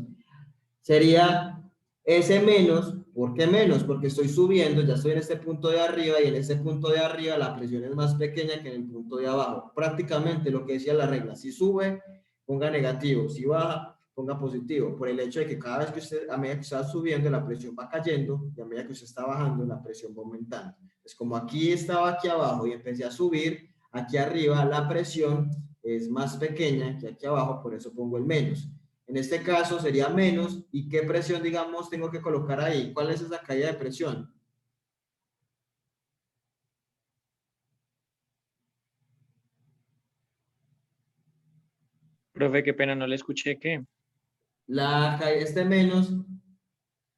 Sería S menos. ¿Por qué menos? Porque estoy subiendo, ya estoy en este punto de arriba y en este punto de arriba la presión es más pequeña que en el punto de abajo. Prácticamente lo que decía la regla. Si sube, ponga negativo. Si baja, ponga positivo. Por el hecho de que cada vez que usted, a medida que está subiendo, la presión va cayendo y a medida que usted está bajando, la presión va aumentando. Es como aquí estaba aquí abajo y empecé a subir, aquí arriba la presión es más pequeña que aquí abajo, por eso pongo el menos. En este caso sería menos. ¿Y qué presión, digamos, tengo que colocar ahí? ¿Cuál es esa caída de presión? Profe, qué pena, no le escuché qué. Este menos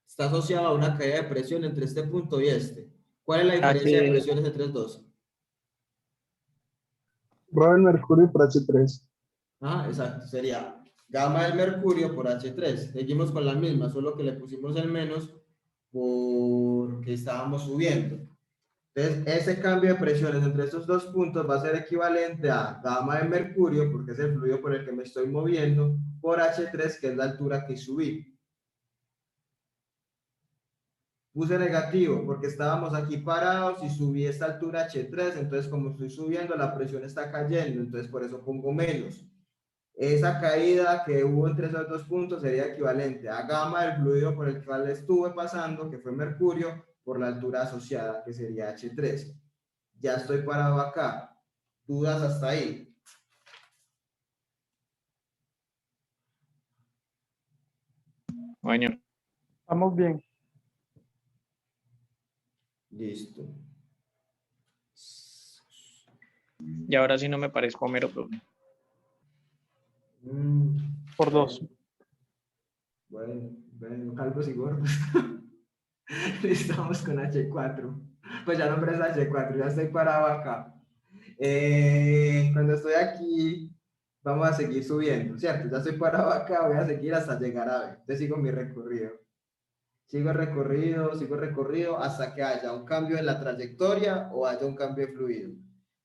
está asociado a una caída de presión entre este punto y este. ¿Cuál es la diferencia de presiones entre los dos? Rho del mercurio por H3. Ah, exacto. Sería gamma del mercurio por H3. Seguimos con la misma, solo que le pusimos el menos porque estábamos subiendo. Entonces, ese cambio de presiones entre estos dos puntos va a ser equivalente a gamma de mercurio, porque es el fluido por el que me estoy moviendo, por H3, que es la altura que subí. Puse negativo porque estábamos aquí parados y subí esta altura H3, entonces como estoy subiendo, la presión está cayendo, entonces por eso pongo menos. Esa caída que hubo entre esos dos puntos sería equivalente a gamma del fluido por el cual estuve pasando, que fue mercurio, por la altura asociada, que sería H3. Ya estoy parado acá. ¿Dudas hasta ahí? Bueno, Estamos bien. Listo. y ahora sí no me parezco Homero, profe. Por 2. Bueno, calvos y gordos. Estamos con H4. Pues ya nombre es H4, ya estoy parado acá. Cuando estoy aquí, vamos a seguir subiendo, ¿cierto? Ya estoy parado acá, voy a seguir hasta llegar a B. Entonces sigo mi recorrido. Sigo el recorrido hasta que haya un cambio en la trayectoria o haya un cambio de fluido.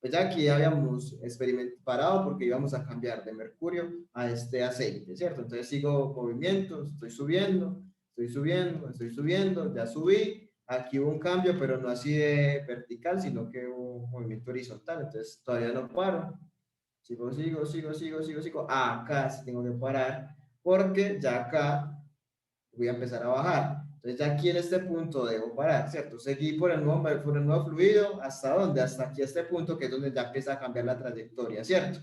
Pues ya aquí habíamos parado porque íbamos a cambiar de mercurio a este aceite, ¿cierto? Entonces sigo movimientos, estoy subiendo, ya subí. Aquí hubo un cambio, pero no así de vertical, sino que hubo un movimiento horizontal, entonces todavía no paro. sigo. Acá sí tengo que parar porque ya acá voy a empezar a bajar. Entonces ya aquí en este punto debo parar, ¿cierto? Seguí por el nuevo fluido, ¿hasta dónde? Hasta aquí a este punto, que es donde ya empieza a cambiar la trayectoria, ¿cierto?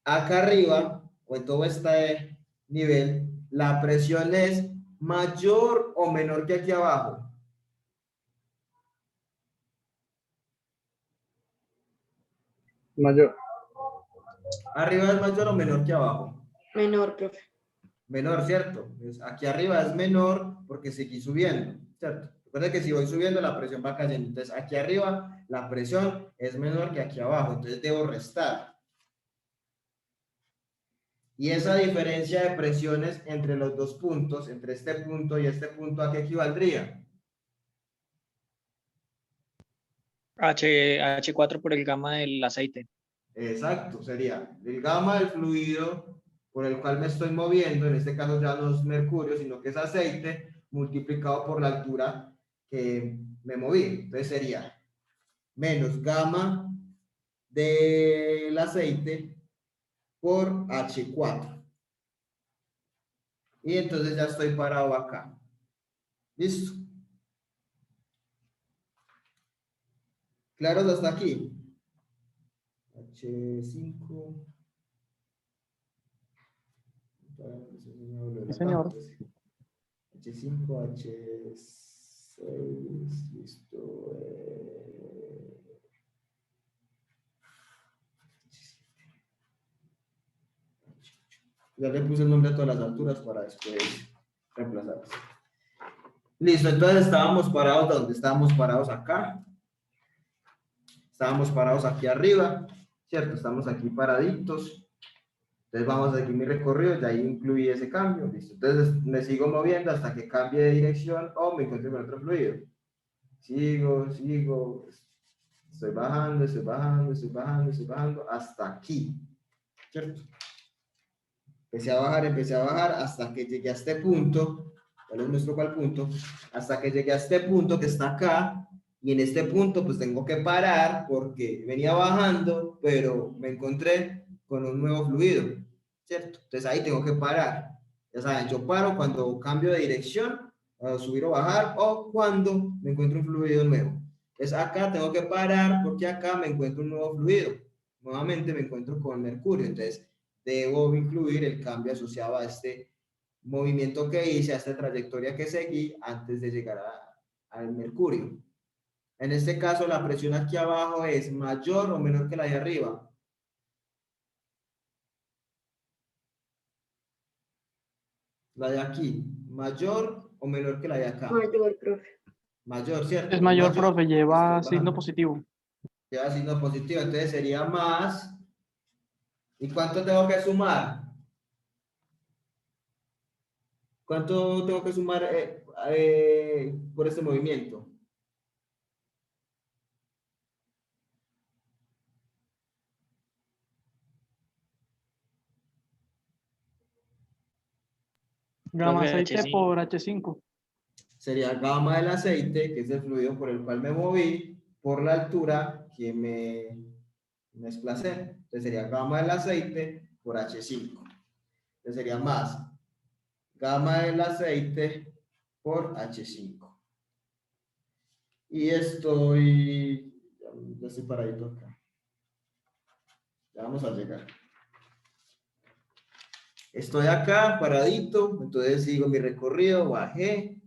Acá arriba, o en todo este nivel, la presión es mayor o menor que aquí abajo. Mayor. Arriba es mayor o menor que abajo. Menor, profe. Menor, ¿cierto? Pues aquí arriba es menor porque seguí subiendo, ¿cierto? Recuerda que si voy subiendo, la presión va cayendo. Entonces, aquí arriba la presión es menor que aquí abajo. Entonces, debo restar. Y esa diferencia de presiones entre los dos puntos, entre este punto y este punto, ¿a qué equivaldría? H4 por el gamma del aceite. Exacto, sería el gamma del fluido por el cual me estoy moviendo, en este caso ya no es mercurio, sino que es aceite, multiplicado por la altura que me moví. Entonces sería menos gamma del aceite por H4. Y entonces ya estoy parado acá. ¿Listo? ¿Claros hasta aquí? H5. Sí, señor. H5, H6, listo. Ya le puse el nombre a todas las alturas para después reemplazarlas. Listo, entonces estábamos parados donde estábamos parados acá. Estábamos parados aquí arriba, ¿cierto? Estamos aquí paraditos. Entonces vamos a seguir mi recorrido, ya ahí incluí ese cambio, listo. Entonces me sigo moviendo hasta que cambie de dirección o me encuentre con otro fluido. Sigo, estoy bajando hasta aquí, ¿cierto? Empecé a bajar hasta que llegué a este punto. ¿Cuál es nuestro cuál punto? Hasta que llegué a este punto que está acá. Y en este punto pues tengo que parar porque venía bajando, pero me encontré con un nuevo fluido, ¿cierto? Entonces ahí tengo que parar. Ya saben, yo paro cuando cambio de dirección, a subir o bajar, o cuando me encuentro un fluido nuevo. Entonces acá tengo que parar porque acá me encuentro un nuevo fluido. Nuevamente me encuentro con mercurio. Entonces debo incluir el cambio asociado a este movimiento que hice, a esta trayectoria que seguí antes de llegar al mercurio. En este caso, la presión aquí abajo es mayor o menor que la de arriba. La de aquí, mayor o menor que la de acá. Mayor, profe. Mayor, ¿cierto? Es mayor, Mayor. profe, Estoy lleva signo bajando. positivo. Lleva signo positivo, entonces sería más. ¿Y cuánto tengo que sumar? ¿Cuánto tengo que sumar por este movimiento? Gamma Profe, aceite H5. por H5. Sería gamma del aceite, que es el fluido por el cual me moví, por la altura que me desplacé. Entonces sería gamma del aceite por H5. Entonces sería más gamma del aceite por H5. Y ya estoy paradito acá. Ya vamos a llegar. Estoy acá paradito, entonces sigo mi recorrido, bajé,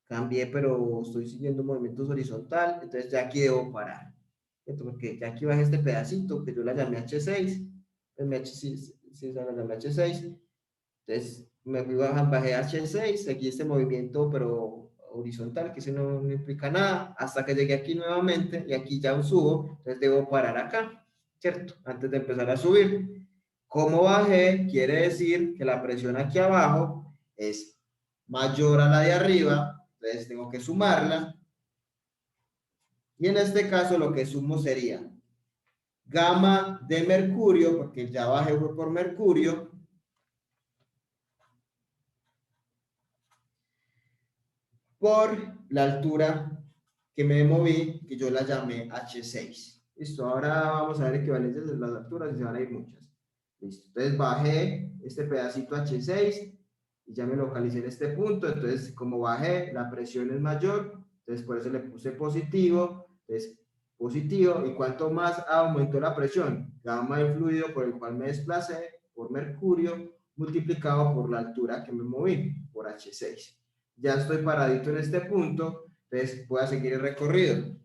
cambié, pero estoy siguiendo movimientos horizontal, entonces ya aquí debo parar. Porque ya aquí bajé este pedacito que yo la llamé H6, pues mi H6, sí, la llamé H6, entonces me fui bajando, bajé H6, seguí este movimiento, pero horizontal, que eso no implica nada, hasta que llegué aquí nuevamente y aquí ya subo, entonces debo parar acá, ¿cierto? Antes de empezar a subir. Como bajé, quiere decir que la presión aquí abajo es mayor a la de arriba, entonces tengo que sumarla. Y en este caso lo que sumo sería gamma de mercurio, porque ya bajé por mercurio, por la altura que me moví, que yo la llamé H6. Listo, ahora vamos a ver equivalencias de las alturas y se van a ir muchas. Listo, entonces bajé este pedacito H6 y ya me localicé en este punto. Entonces, como bajé, la presión es mayor, entonces por eso le puse positivo. Entonces, positivo, y cuánto más aumentó la presión, gamma del fluido por el cual me desplacé, por mercurio, multiplicado por la altura que me moví, por H6. Ya estoy paradito en este punto, entonces voy a seguir el recorrido.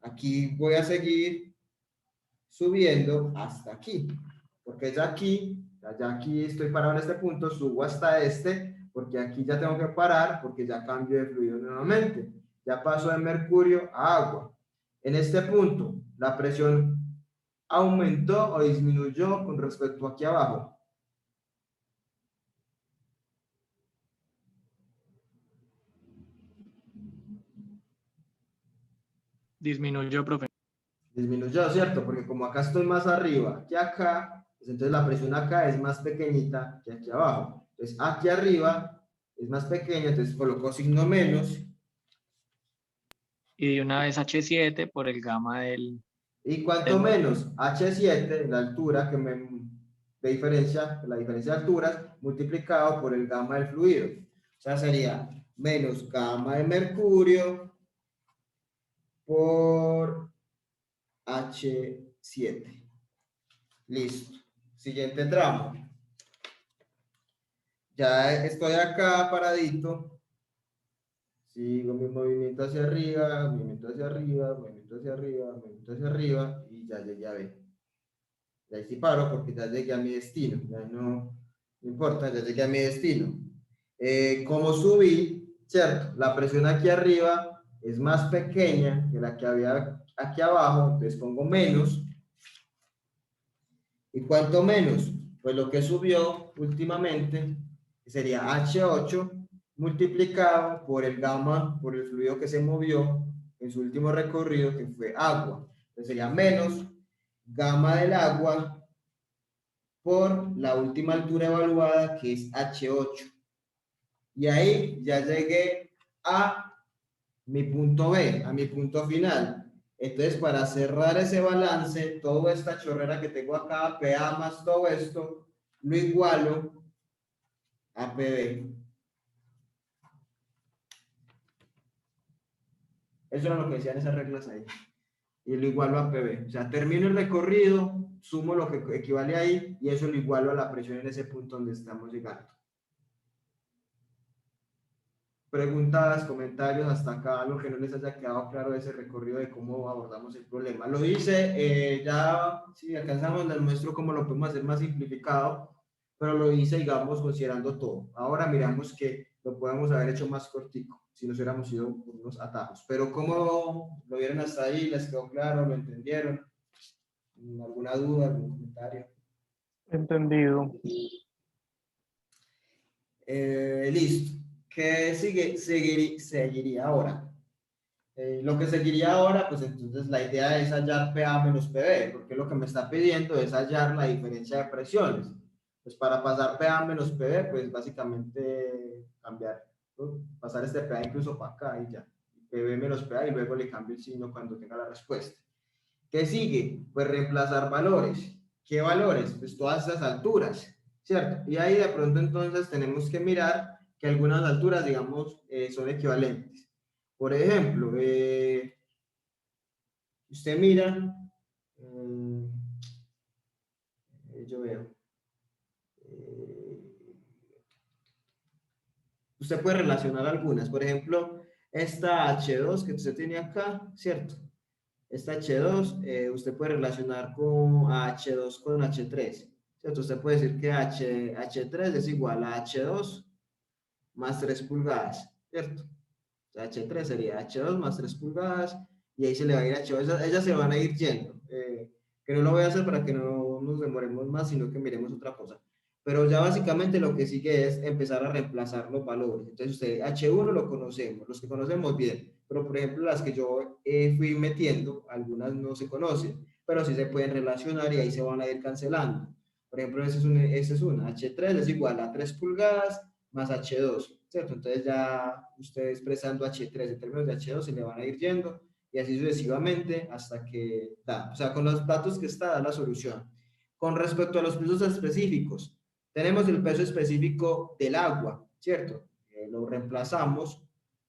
Aquí voy a seguir subiendo hasta aquí, porque ya aquí estoy parado en este punto, subo hasta este, porque aquí ya tengo que parar, porque ya cambio de fluido nuevamente. Ya paso de mercurio a agua. En este punto, la presión aumentó o disminuyó con respecto aquí abajo. Disminuyó, profe. Disminuyó, ¿cierto? Porque como acá estoy más arriba que acá, pues entonces la presión acá es más pequeñita que aquí abajo. Entonces aquí arriba es más pequeña, entonces coloco signo menos. Y de una vez H7 por el gamma del... ¿Y cuánto menos? H7, la altura que de diferencia, la diferencia de alturas, multiplicado por el gamma del fluido. O sea, sería menos gamma de mercurio por H7. Listo. Siguiente tramo. Ya estoy acá paradito. Sigo mi movimiento hacia arriba, movimiento hacia arriba, movimiento hacia arriba, movimiento hacia arriba, y ya llegué a B. Y ahí sí paro porque ya llegué a mi destino. Ya no importa, ya llegué a mi destino. Como subí, ¿cierto? La presión aquí arriba es más pequeña que la que había aquí abajo, entonces pongo menos. ¿Y cuánto menos? Pues lo que subió últimamente sería H8 multiplicado por el gamma, por el fluido que se movió en su último recorrido, que fue agua. Entonces sería menos gamma del agua por la última altura evaluada, que es H8. Y ahí ya llegué a mi punto B, a mi punto final. Entonces, para cerrar ese balance, toda esta chorrera que tengo acá, PA más todo esto, lo igualo a PB. Eso era lo que decían esas reglas ahí. Y lo igualo a PB. O sea, termino el recorrido, sumo lo que equivale ahí, y eso lo igualo a la presión en ese punto donde estamos llegando. Preguntas, comentarios hasta acá, lo que no les haya quedado claro de ese recorrido de cómo abordamos el problema. Lo hice, ya si alcanzamos, les muestro cómo lo podemos hacer más simplificado, pero lo hice, digamos, considerando todo. Ahora miramos que lo podemos haber hecho más cortico, si nos hubiéramos ido por unos atajos. Pero ¿cómo lo vieron hasta ahí? ¿Les quedó claro? ¿Lo entendieron? ¿Alguna duda, algún comentario? Entendido. Listo. ¿Qué seguiría ahora? Lo que seguiría ahora, pues entonces la idea es hallar PA menos PB, porque lo que me está pidiendo es hallar la diferencia de presiones. Pues para pasar PA menos PB, pues básicamente cambiar, ¿no? Pasar este PA incluso para acá y ya. PB menos PA y luego le cambio el signo cuando tenga la respuesta. ¿Qué sigue? Pues reemplazar valores. ¿Qué valores? Pues todas esas alturas, ¿cierto? Y ahí de pronto entonces tenemos que mirar que algunas alturas, digamos, son equivalentes. Por ejemplo, usted mira, yo veo, usted puede relacionar algunas. Por ejemplo, esta H2 que usted tiene acá, ¿cierto? Esta H2, usted puede relacionar con H2 con H3, ¿cierto? Usted puede decir que H3 es igual a H2 más 3 pulgadas, ¿cierto? O sea, H3 sería H2 más 3 pulgadas, y ahí se le va a ir H2, ellas se van a ir yendo, que no lo voy a hacer para que no nos demoremos más, sino que miremos otra cosa. Pero ya básicamente lo que sigue es empezar a reemplazar los valores. Entonces usted, H1 lo conocemos, los que conocemos bien, pero por ejemplo las que yo fui metiendo, algunas no se conocen, pero sí se pueden relacionar y ahí se van a ir cancelando. Por ejemplo, esa es una, H3 es igual a 3 pulgadas más H2, ¿cierto? Entonces ya usted expresando H3 en términos de H2 se le van a ir yendo y así sucesivamente hasta que da, o sea, con los datos que está, da la solución. Con respecto a los pesos específicos, tenemos el peso específico del agua, ¿cierto? Lo reemplazamos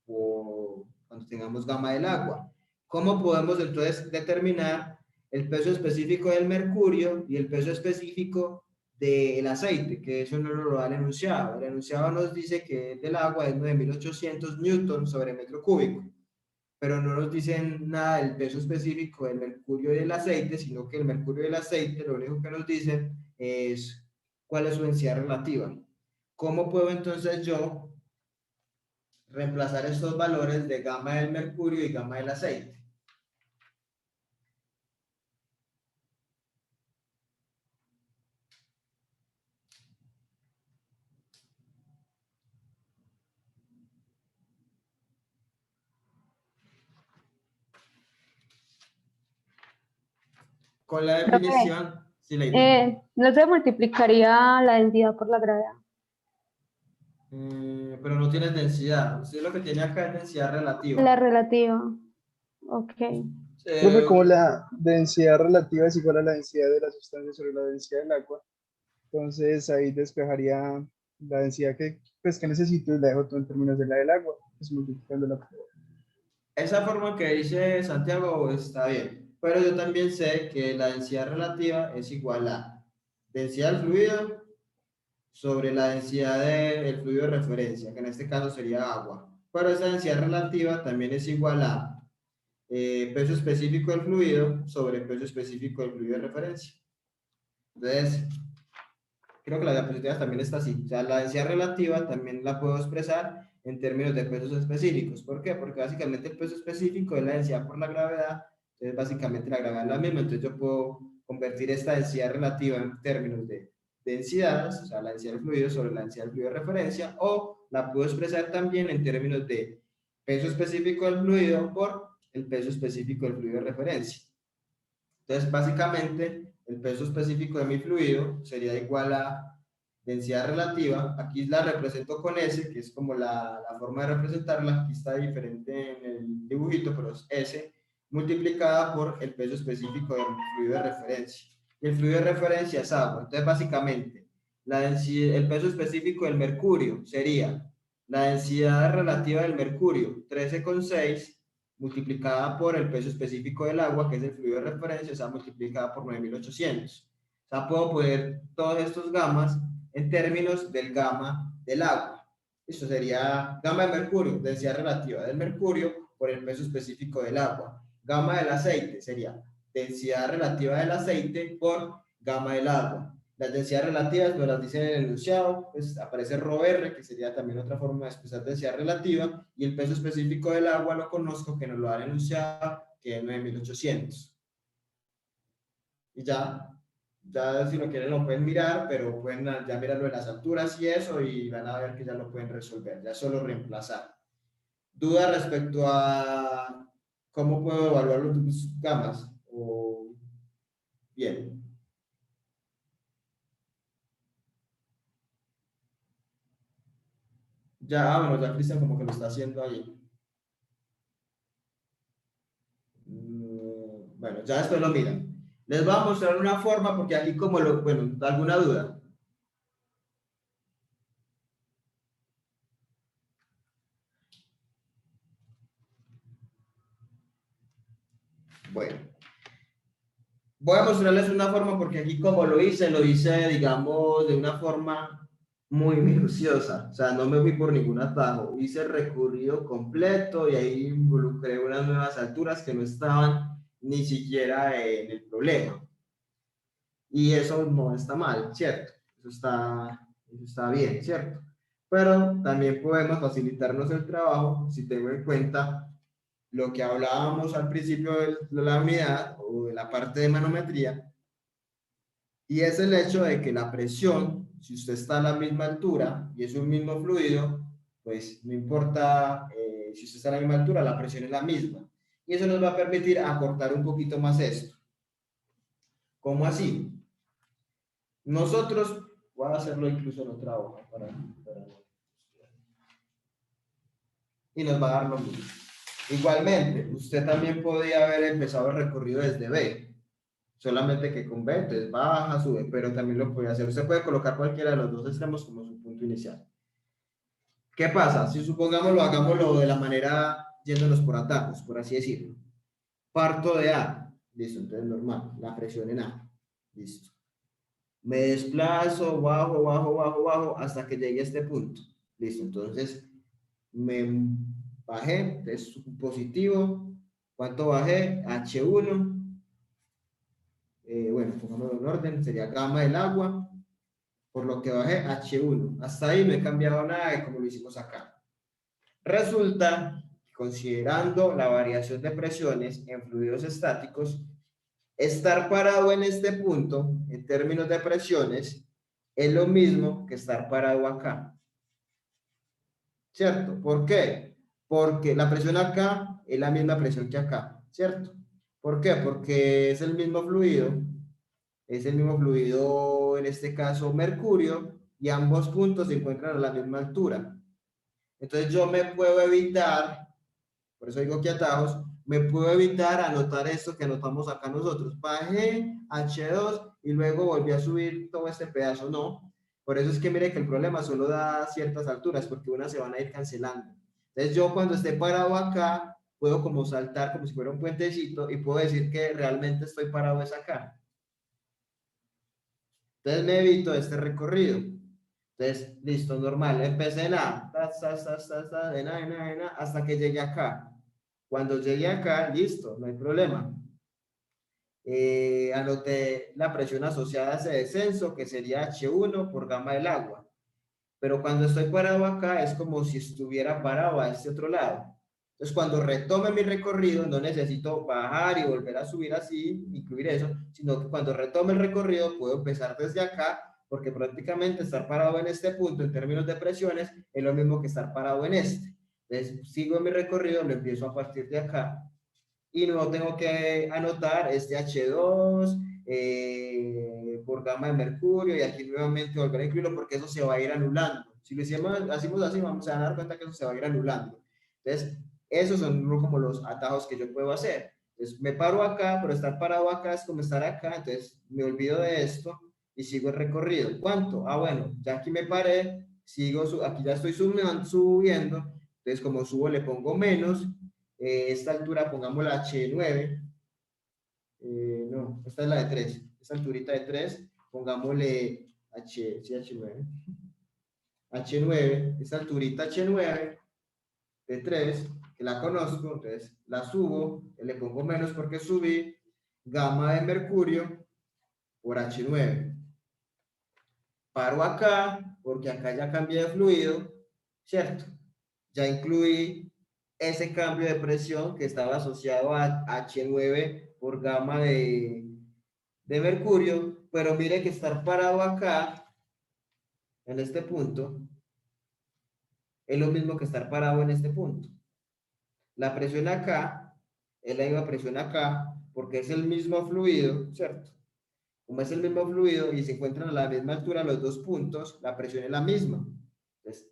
por cuando tengamos gamma del agua. ¿Cómo podemos entonces determinar el peso específico del mercurio y el peso específico del aceite? Que eso no lo da el enunciado. El enunciado nos dice que del agua es 9.800 newton sobre metro cúbico, pero no nos dicen nada del peso específico del mercurio y del aceite, sino que el mercurio y el aceite lo único que nos dicen es cuál es su densidad relativa. ¿Cómo puedo entonces yo reemplazar estos valores de gamma del mercurio y gamma del aceite? Con la definición, sí, Lady. No se multiplicaría la densidad por la gravedad. Pero no tienes densidad. Usted lo que tiene acá es densidad relativa. La relativa. Ok. Profe, como la densidad relativa es igual a la densidad de la sustancia sobre la densidad del agua, entonces ahí despejaría la densidad que, pues, que necesito y la dejo todo en términos de la del agua, pues multiplicándola por... Esa forma que dice Santiago está bien, pero yo también sé que la densidad relativa es igual a densidad del fluido sobre la densidad del fluido de referencia, que en este caso sería agua. Pero esa densidad relativa también es igual a peso específico del fluido sobre peso específico del fluido de referencia. Entonces, creo que la diapositiva también está así. O sea, la densidad relativa también la puedo expresar en términos de pesos específicos. ¿Por qué? Porque básicamente el peso específico es la densidad por la gravedad. Entonces, básicamente la gravedad es la misma. Entonces, yo puedo convertir esta densidad relativa en términos de densidades, o sea, la densidad del fluido sobre la densidad del fluido de referencia, o la puedo expresar también en términos de peso específico del fluido por el peso específico del fluido de referencia. Entonces, básicamente, el peso específico de mi fluido sería igual a densidad relativa. Aquí la represento con S, que es como la forma de representarla. Aquí está diferente en el dibujito, pero es S multiplicada por el peso específico del fluido de referencia. Y el fluido de referencia es agua. Entonces, básicamente, el peso específico del mercurio sería la densidad relativa del mercurio, 13,6, multiplicada por el peso específico del agua, que es el fluido de referencia, o sea, multiplicada por 9.800. O sea, puedo poner todos estos gamas en términos del gamma del agua. Eso sería gamma de mercurio, densidad relativa del mercurio por el peso específico del agua. Gamma del aceite sería densidad relativa del aceite por gamma del agua. Las densidades relativas nos las dicen en el enunciado, pues aparece ρR, que sería también otra forma de expresar densidad relativa, y el peso específico del agua lo conozco, que nos lo da el enunciado, que es 9.800. Y ya si lo quieren lo pueden mirar, pero pueden ya mirarlo en las alturas y eso, y van a ver que ya lo pueden resolver, ya solo reemplazar. ¿Duda respecto a cómo puedo evaluar los gamas? O... Bien. Ya, bueno, ya Cristian como que lo está haciendo ahí. Bueno, ya después lo miran. Les voy a mostrar una forma porque aquí como lo, bueno, ¿alguna duda? Bueno, voy a mostrarles una forma porque aquí como lo hice, digamos, de una forma muy minuciosa. O sea, no me fui por ningún atajo. Hice el recorrido completo y ahí involucré unas nuevas alturas que no estaban ni siquiera en el problema. Y eso no está mal, ¿cierto? Eso está bien, ¿cierto? Pero también podemos facilitarnos el trabajo si tengo en cuenta lo que hablábamos al principio de la unidad o de la parte de manometría, y es el hecho de que la presión, si usted está a la misma altura y es un mismo fluido, pues no importa si usted está a la misma altura, la presión es la misma. Y eso nos va a permitir acortar un poquito más esto. ¿Cómo así? Nosotros, voy a hacerlo incluso en otra hoja y nos va a dar lo mismo. Igualmente, usted también podía haber empezado el recorrido desde B, solamente que con B, entonces baja, sube, pero también lo puede hacer. Usted puede colocar cualquiera de los dos extremos como su punto inicial. ¿Qué pasa? Si supongámoslo, hagámoslo de la manera yéndonos por atajos, por así decirlo. Parto de A, listo, entonces normal, la presión en A, listo. Me desplazo, bajo, bajo, bajo, bajo, hasta que llegue a este punto, listo. Entonces, me bajé, entonces positivo, ¿cuánto bajé? H1, bueno, pongámoslo en orden, sería gamma del agua, por lo que bajé H1. Hasta ahí no he cambiado nada de como lo hicimos acá. Resulta, considerando la variación de presiones en fluidos estáticos, estar parado en este punto, en términos de presiones, es lo mismo que estar parado acá. ¿Cierto? ¿Por qué? Porque la presión acá es la misma presión que acá, ¿cierto? ¿Por qué? Porque es el mismo fluido, en este caso mercurio, y ambos puntos se encuentran a la misma altura. Entonces yo me puedo evitar, por eso digo que atajos, me puedo evitar anotar esto que anotamos acá nosotros. Bajé H2 y luego volví a subir todo este pedazo, no. Por eso es que mire que el problema solo da ciertas alturas, porque unas se van a ir cancelando. Entonces yo cuando esté parado acá, puedo como saltar como si fuera un puentecito y puedo decir que realmente estoy parado es acá. Entonces me evito este recorrido. Entonces, listo, normal. Empecé en A, en A, hasta que llegué acá. Cuando llegué acá, listo, no hay problema. Anoté la presión asociada a ese descenso, que sería H1 por gamma del agua. Pero cuando estoy parado acá, es como si estuviera parado a este otro lado. Entonces, cuando retome mi recorrido, no necesito bajar y volver a subir así, incluir eso, sino que cuando retome el recorrido, puedo empezar desde acá, porque prácticamente estar parado en este punto, en términos de presiones, es lo mismo que estar parado en este. Entonces, sigo mi recorrido, lo empiezo a partir de acá, y no tengo que anotar este H2 por gamma de mercurio, y aquí nuevamente volver a incluirlo, porque eso se va a ir anulando. Si lo hacemos así, vamos a dar cuenta que eso se va a ir anulando. Entonces, esos son como los atajos que yo puedo hacer. Entonces, me paro acá, pero estar parado acá es como estar acá, entonces me olvido de esto y sigo el recorrido. ¿Cuánto? Ah, bueno, ya aquí me paré, sigo, aquí ya estoy subiendo, entonces como subo le pongo menos, esta altura pongámosla H9, no, esta es la de 3, esta alturita de 3, pongámosle H9, H9, esta alturita H9 de 3, que la conozco, entonces la subo, le pongo menos porque subí, gamma de mercurio por H9. Paro acá, porque acá ya cambié de fluido, ¿cierto? Ya incluí ese cambio de presión que estaba asociado a H9 por gamma de mercurio, pero mire que estar parado acá, en este punto, es lo mismo que estar parado en este punto. La presión acá es la misma presión acá, porque es el mismo fluido, ¿cierto? Como es el mismo fluido y se encuentran a la misma altura los dos puntos, la presión es la misma. Entonces,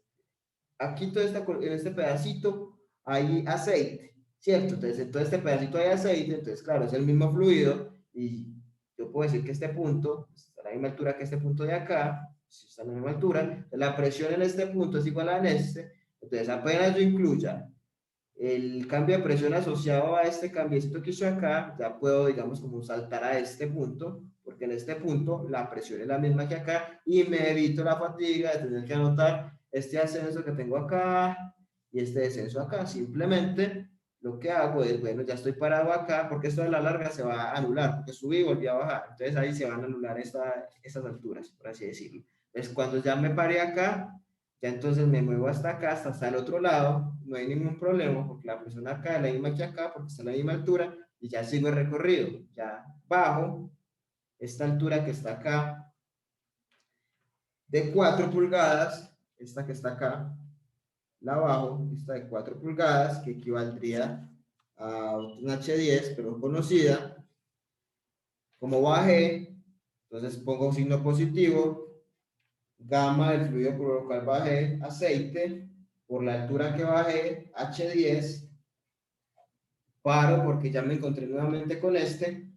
aquí en este pedacito hay aceite, ¿cierto? Entonces, en todo este pedacito hay aceite, entonces, claro, es el mismo fluido y yo puedo decir que este punto está a la misma altura que este punto de acá, si está a la misma altura, la presión en este punto es igual a en este, entonces apenas yo incluya el cambio de presión asociado a este cambiecito que hizo acá, ya puedo, digamos, como saltar a este punto, porque en este punto la presión es la misma que acá y me evito la fatiga de tener que anotar este ascenso que tengo acá y este descenso acá. Simplemente lo que hago es, bueno, ya estoy parado acá, porque esto de la larga se va a anular, porque subí y volví a bajar. Entonces ahí se van a anular estas alturas, por así decirlo. Entonces cuando ya me paré acá, ya entonces me muevo hasta acá, hasta el otro lado, no hay ningún problema, porque la presión acá es la misma que acá, porque está a la misma altura, y ya sigo el recorrido. Ya bajo esta altura que está acá, de 4 pulgadas, esta que está acá, la bajo, esta de 4 pulgadas, que equivaldría a un H10, pero conocida. Como bajé, entonces pongo signo positivo, gamma del fluido por el cual bajé, aceite, por la altura que bajé, H10, paro porque ya me encontré nuevamente con este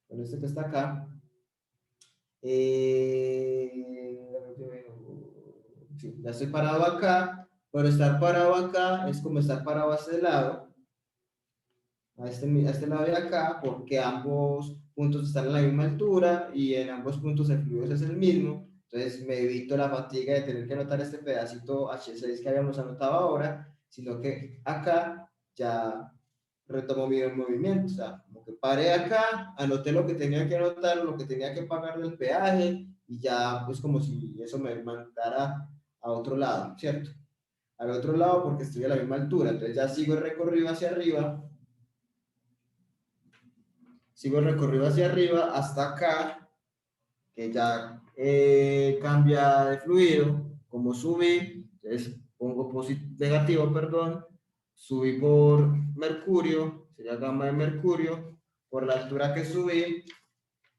que está acá. Sí, ya estoy parado acá, pero estar parado acá es como estar parado a este lado, a este lado de acá, porque ambos puntos están a la misma altura y en ambos puntos el fluido es el mismo. Entonces me evito la fatiga de tener que anotar este pedacito H6 que habíamos anotado ahora, sino que acá ya retomo mi movimiento. O sea, como que paré acá, anoté lo que tenía que anotar, lo que tenía que pagar del peaje y ya pues como si eso me mandara a otro lado, ¿cierto? Al otro lado porque estoy a la misma altura. Entonces ya sigo el recorrido hacia arriba. Sigo el recorrido hacia arriba hasta acá, que ya cambia de fluido. Como subí, entonces pongo negativo, perdón, subí por mercurio, sería gamma de mercurio, por la altura que subí,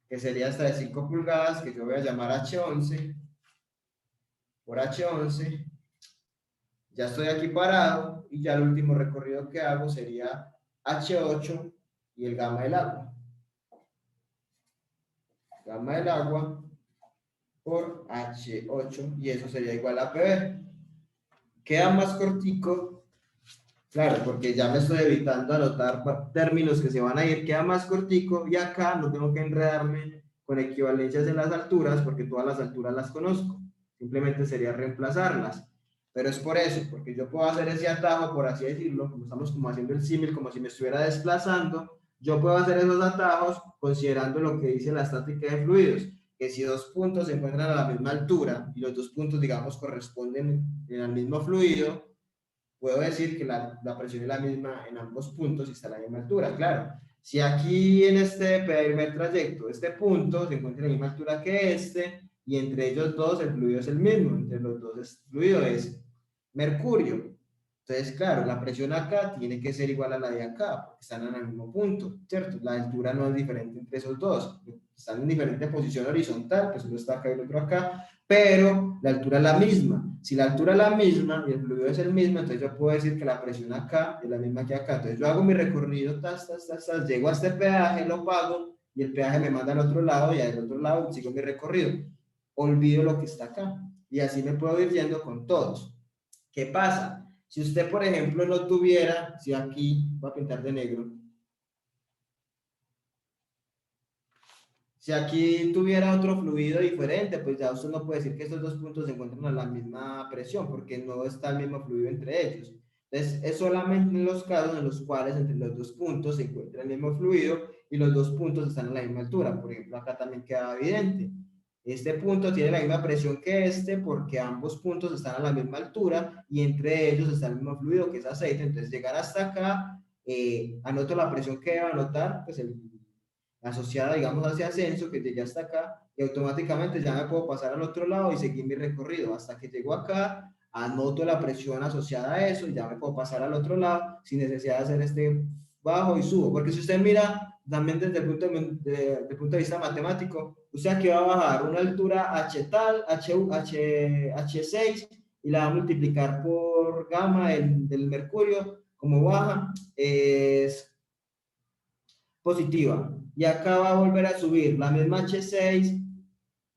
que sería hasta de 5 pulgadas, que yo voy a llamar H11, por H11, ya estoy aquí parado, y ya el último recorrido que hago sería H8 y el gamma del agua. Gamma del agua por H8 y eso sería igual a PB. Queda más cortico, claro, porque ya me estoy evitando anotar términos que se van a ir, queda más cortico y acá no tengo que enredarme con equivalencias en las alturas porque todas las alturas las conozco, simplemente sería reemplazarlas. Pero es por eso, porque yo puedo hacer ese atajo, por así decirlo, como estamos como haciendo el símil, como si me estuviera desplazando, yo puedo hacer esos atajos considerando lo que dice la estática de fluidos, que si dos puntos se encuentran a la misma altura y los dos puntos, digamos, corresponden al mismo fluido, puedo decir que la presión es la misma en ambos puntos y está a la misma altura, claro. Si aquí en este primer trayecto, este punto se encuentra a la misma altura que este, y entre ellos dos el fluido es el mismo, entre los dos el fluido es mercurio. Entonces, claro, la presión acá tiene que ser igual a la de acá, porque están en el mismo punto, ¿cierto? La altura no es diferente entre esos dos, están en diferente posición horizontal, pues uno está acá y el otro acá, pero la altura es la misma. Si la altura es la misma y el fluido es el mismo, entonces yo puedo decir que la presión acá es la misma que acá. Entonces yo hago mi recorrido, llego a este peaje, lo pago y el peaje me manda al otro lado y al otro lado sigo mi recorrido. Olvido lo que está acá y así me puedo ir yendo con todos. ¿Qué pasa? Si usted, por ejemplo, no tuviera, si aquí, voy a pintar de negro, si aquí tuviera otro fluido diferente, pues ya usted no puede decir que estos dos puntos se encuentran a la misma presión, porque no está el mismo fluido entre ellos. Entonces, es solamente en los casos en los cuales entre los dos puntos se encuentra el mismo fluido y los dos puntos están a la misma altura. Por ejemplo, acá también queda evidente. Este punto tiene la misma presión que este porque ambos puntos están a la misma altura y entre ellos está el mismo fluido que es aceite. Entonces, llegar hasta acá, anoto la presión que debo anotar, pues asociada, digamos, hacia ascenso, que llegué hasta acá y automáticamente ya me puedo pasar al otro lado y seguir mi recorrido hasta que llego acá, anoto la presión asociada a eso y ya me puedo pasar al otro lado sin necesidad de hacer este bajo y subo, porque si usted mira también desde el punto de vista matemático, usted aquí va a bajar una altura h tal, h6 y la va a multiplicar por gamma del mercurio, como baja, es positiva. Y acá va a volver a subir la misma H6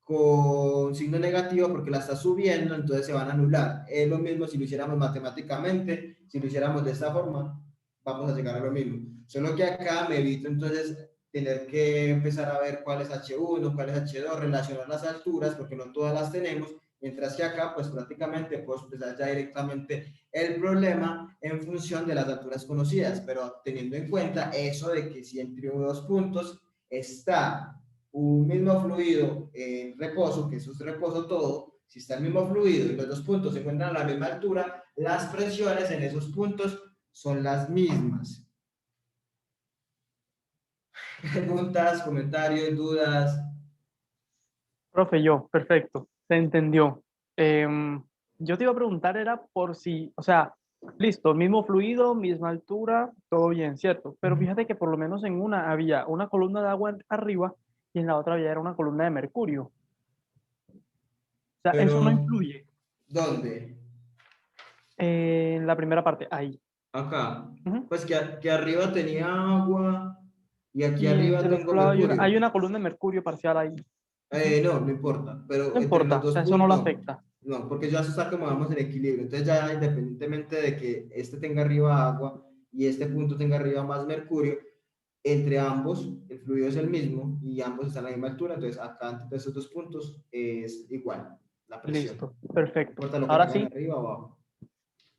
con signo negativo porque la está subiendo, entonces se van a anular. Es lo mismo si lo hiciéramos matemáticamente, si lo hiciéramos de esta forma, vamos a llegar a lo mismo. Solo que acá me evito entonces tener que empezar a ver cuál es H1, cuál es H2, relacionar las alturas, porque no todas las tenemos, mientras que acá, pues prácticamente puedo empezar ya directamente el problema en función de las alturas conocidas, pero teniendo en cuenta eso de que si entre dos puntos está un mismo fluido en reposo, que eso es reposo todo, si está el mismo fluido y los dos puntos se encuentran a la misma altura, las presiones en esos puntos son las mismas. Preguntas, comentarios, dudas. Profe, perfecto, se entendió. Yo te iba a preguntar, era por si, o sea, listo, mismo fluido, misma altura, todo bien, ¿cierto? Pero fíjate que por lo menos en una había una columna de agua arriba y en la otra había era una columna de mercurio. O sea, eso no Pero, influye ¿dónde? en la primera parte, ahí. Acá, Ujú. pues que arriba tenía agua y aquí Y arriba entre los tengo lados mercurio. hay una columna de mercurio parcial ahí. No, no importa, pero No entre importa, los o dos sea, eso no lo puntos, afecta. no, porque ya se está como vamos en equilibrio. Entonces ya independientemente de que este tenga arriba agua y este punto tenga arriba más mercurio, entre ambos el fluido es el mismo y ambos están a la misma altura, entonces acá entre esos dos puntos es igual la presión. Listo, No perfecto. importa lo que Ahora tengan sí, arriba o abajo.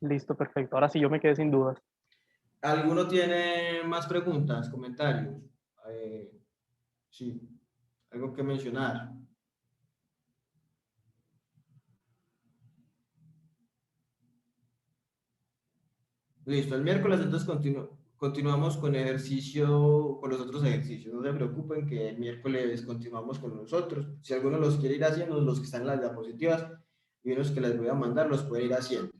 listo, perfecto. Ahora sí, yo me quedé sin dudas. ¿Alguno tiene más preguntas, comentarios? Sí, algo que mencionar. Listo, el miércoles entonces continuamos con ejercicio, con los otros ejercicios. No se preocupen que el miércoles continuamos con nosotros. Si alguno los quiere ir haciendo, los que están en las diapositivas y unos que les voy a mandar, los pueden ir haciendo.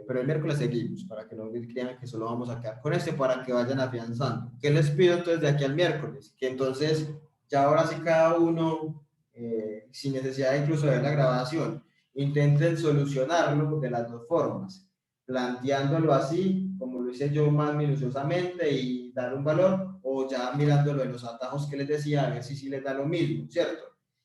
Pero el miércoles seguimos, para que no crean que solo vamos a quedar con este, para que vayan afianzando. ¿Qué les pido entonces de aquí al miércoles? Que entonces, ya ahora sí cada uno, sin necesidad incluso de ver la grabación, intenten solucionarlo de las dos formas, planteándolo así, como lo hice yo más minuciosamente y dar un valor, o ya mirándolo en los atajos que les decía, a ver si sí les da lo mismo, ¿cierto?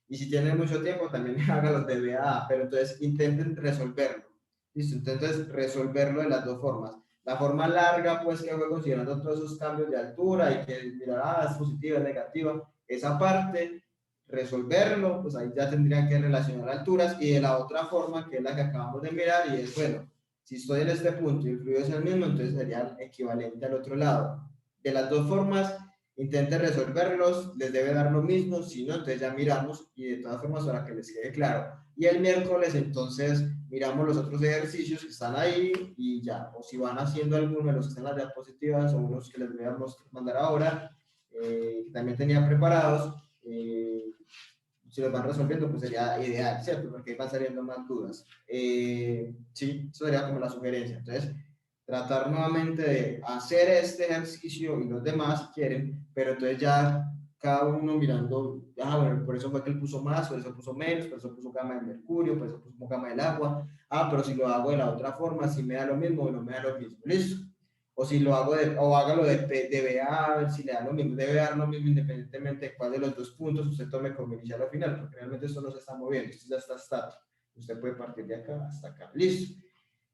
Y si tienen mucho tiempo, también hagan los de BA, pero entonces intenten resolverlo. Listo, entonces resolverlo de las dos formas. La forma larga, pues que fue considerando todos esos cambios de altura y que mirar, es positiva, es negativa, esa parte, resolverlo, pues ahí ya tendrían que relacionar alturas, y de la otra forma, que es la que acabamos de mirar, y es, bueno, si estoy en este punto y el fluido es el mismo, entonces sería equivalente al otro lado. De las dos formas, intenten resolverlos, les debe dar lo mismo, si no, entonces ya miramos, y de todas formas para que les quede claro. Y el miércoles entonces miramos los otros ejercicios que están ahí y ya, o si van haciendo alguno de los que están en las diapositivas o unos que les voy a mandar ahora, que también tenía preparados, si los van resolviendo, pues sería ideal, ¿cierto? Porque ahí van saliendo más dudas. Sí, eso sería como la sugerencia. Entonces, tratar nuevamente de hacer este ejercicio y los demás quieren, pero entonces ya cada uno mirando, bueno, por eso fue que él puso más, por eso puso menos, por eso puso gama de mercurio, por eso puso gama del agua. Pero si lo hago de la otra forma, si me da lo mismo o no me da lo mismo. ¿Listo? O si lo hago o hágalo de BA, a ver si le da lo mismo, debe dar lo mismo independientemente de cuál de los dos puntos usted tome como inicial o final, porque realmente esto no se está moviendo, esto ya está estático. Usted puede partir de acá hasta acá. Listo.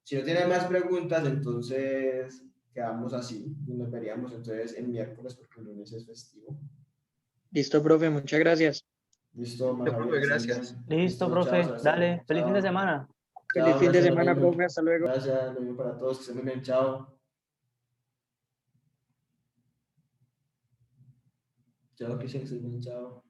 Si no tiene más preguntas, entonces quedamos así y nos veríamos entonces el miércoles, porque el lunes es festivo. Listo, profe, muchas gracias. Listo, Listo, profe, gracias. Listo, profe. chao, Dale, feliz fin de chao. semana. Feliz Chao, fin de gracias, lo semana, mismo. profe. Hasta luego. Gracias, lo mismo para todos, que estén muy bien, chao. Chao, que estén bien, chao.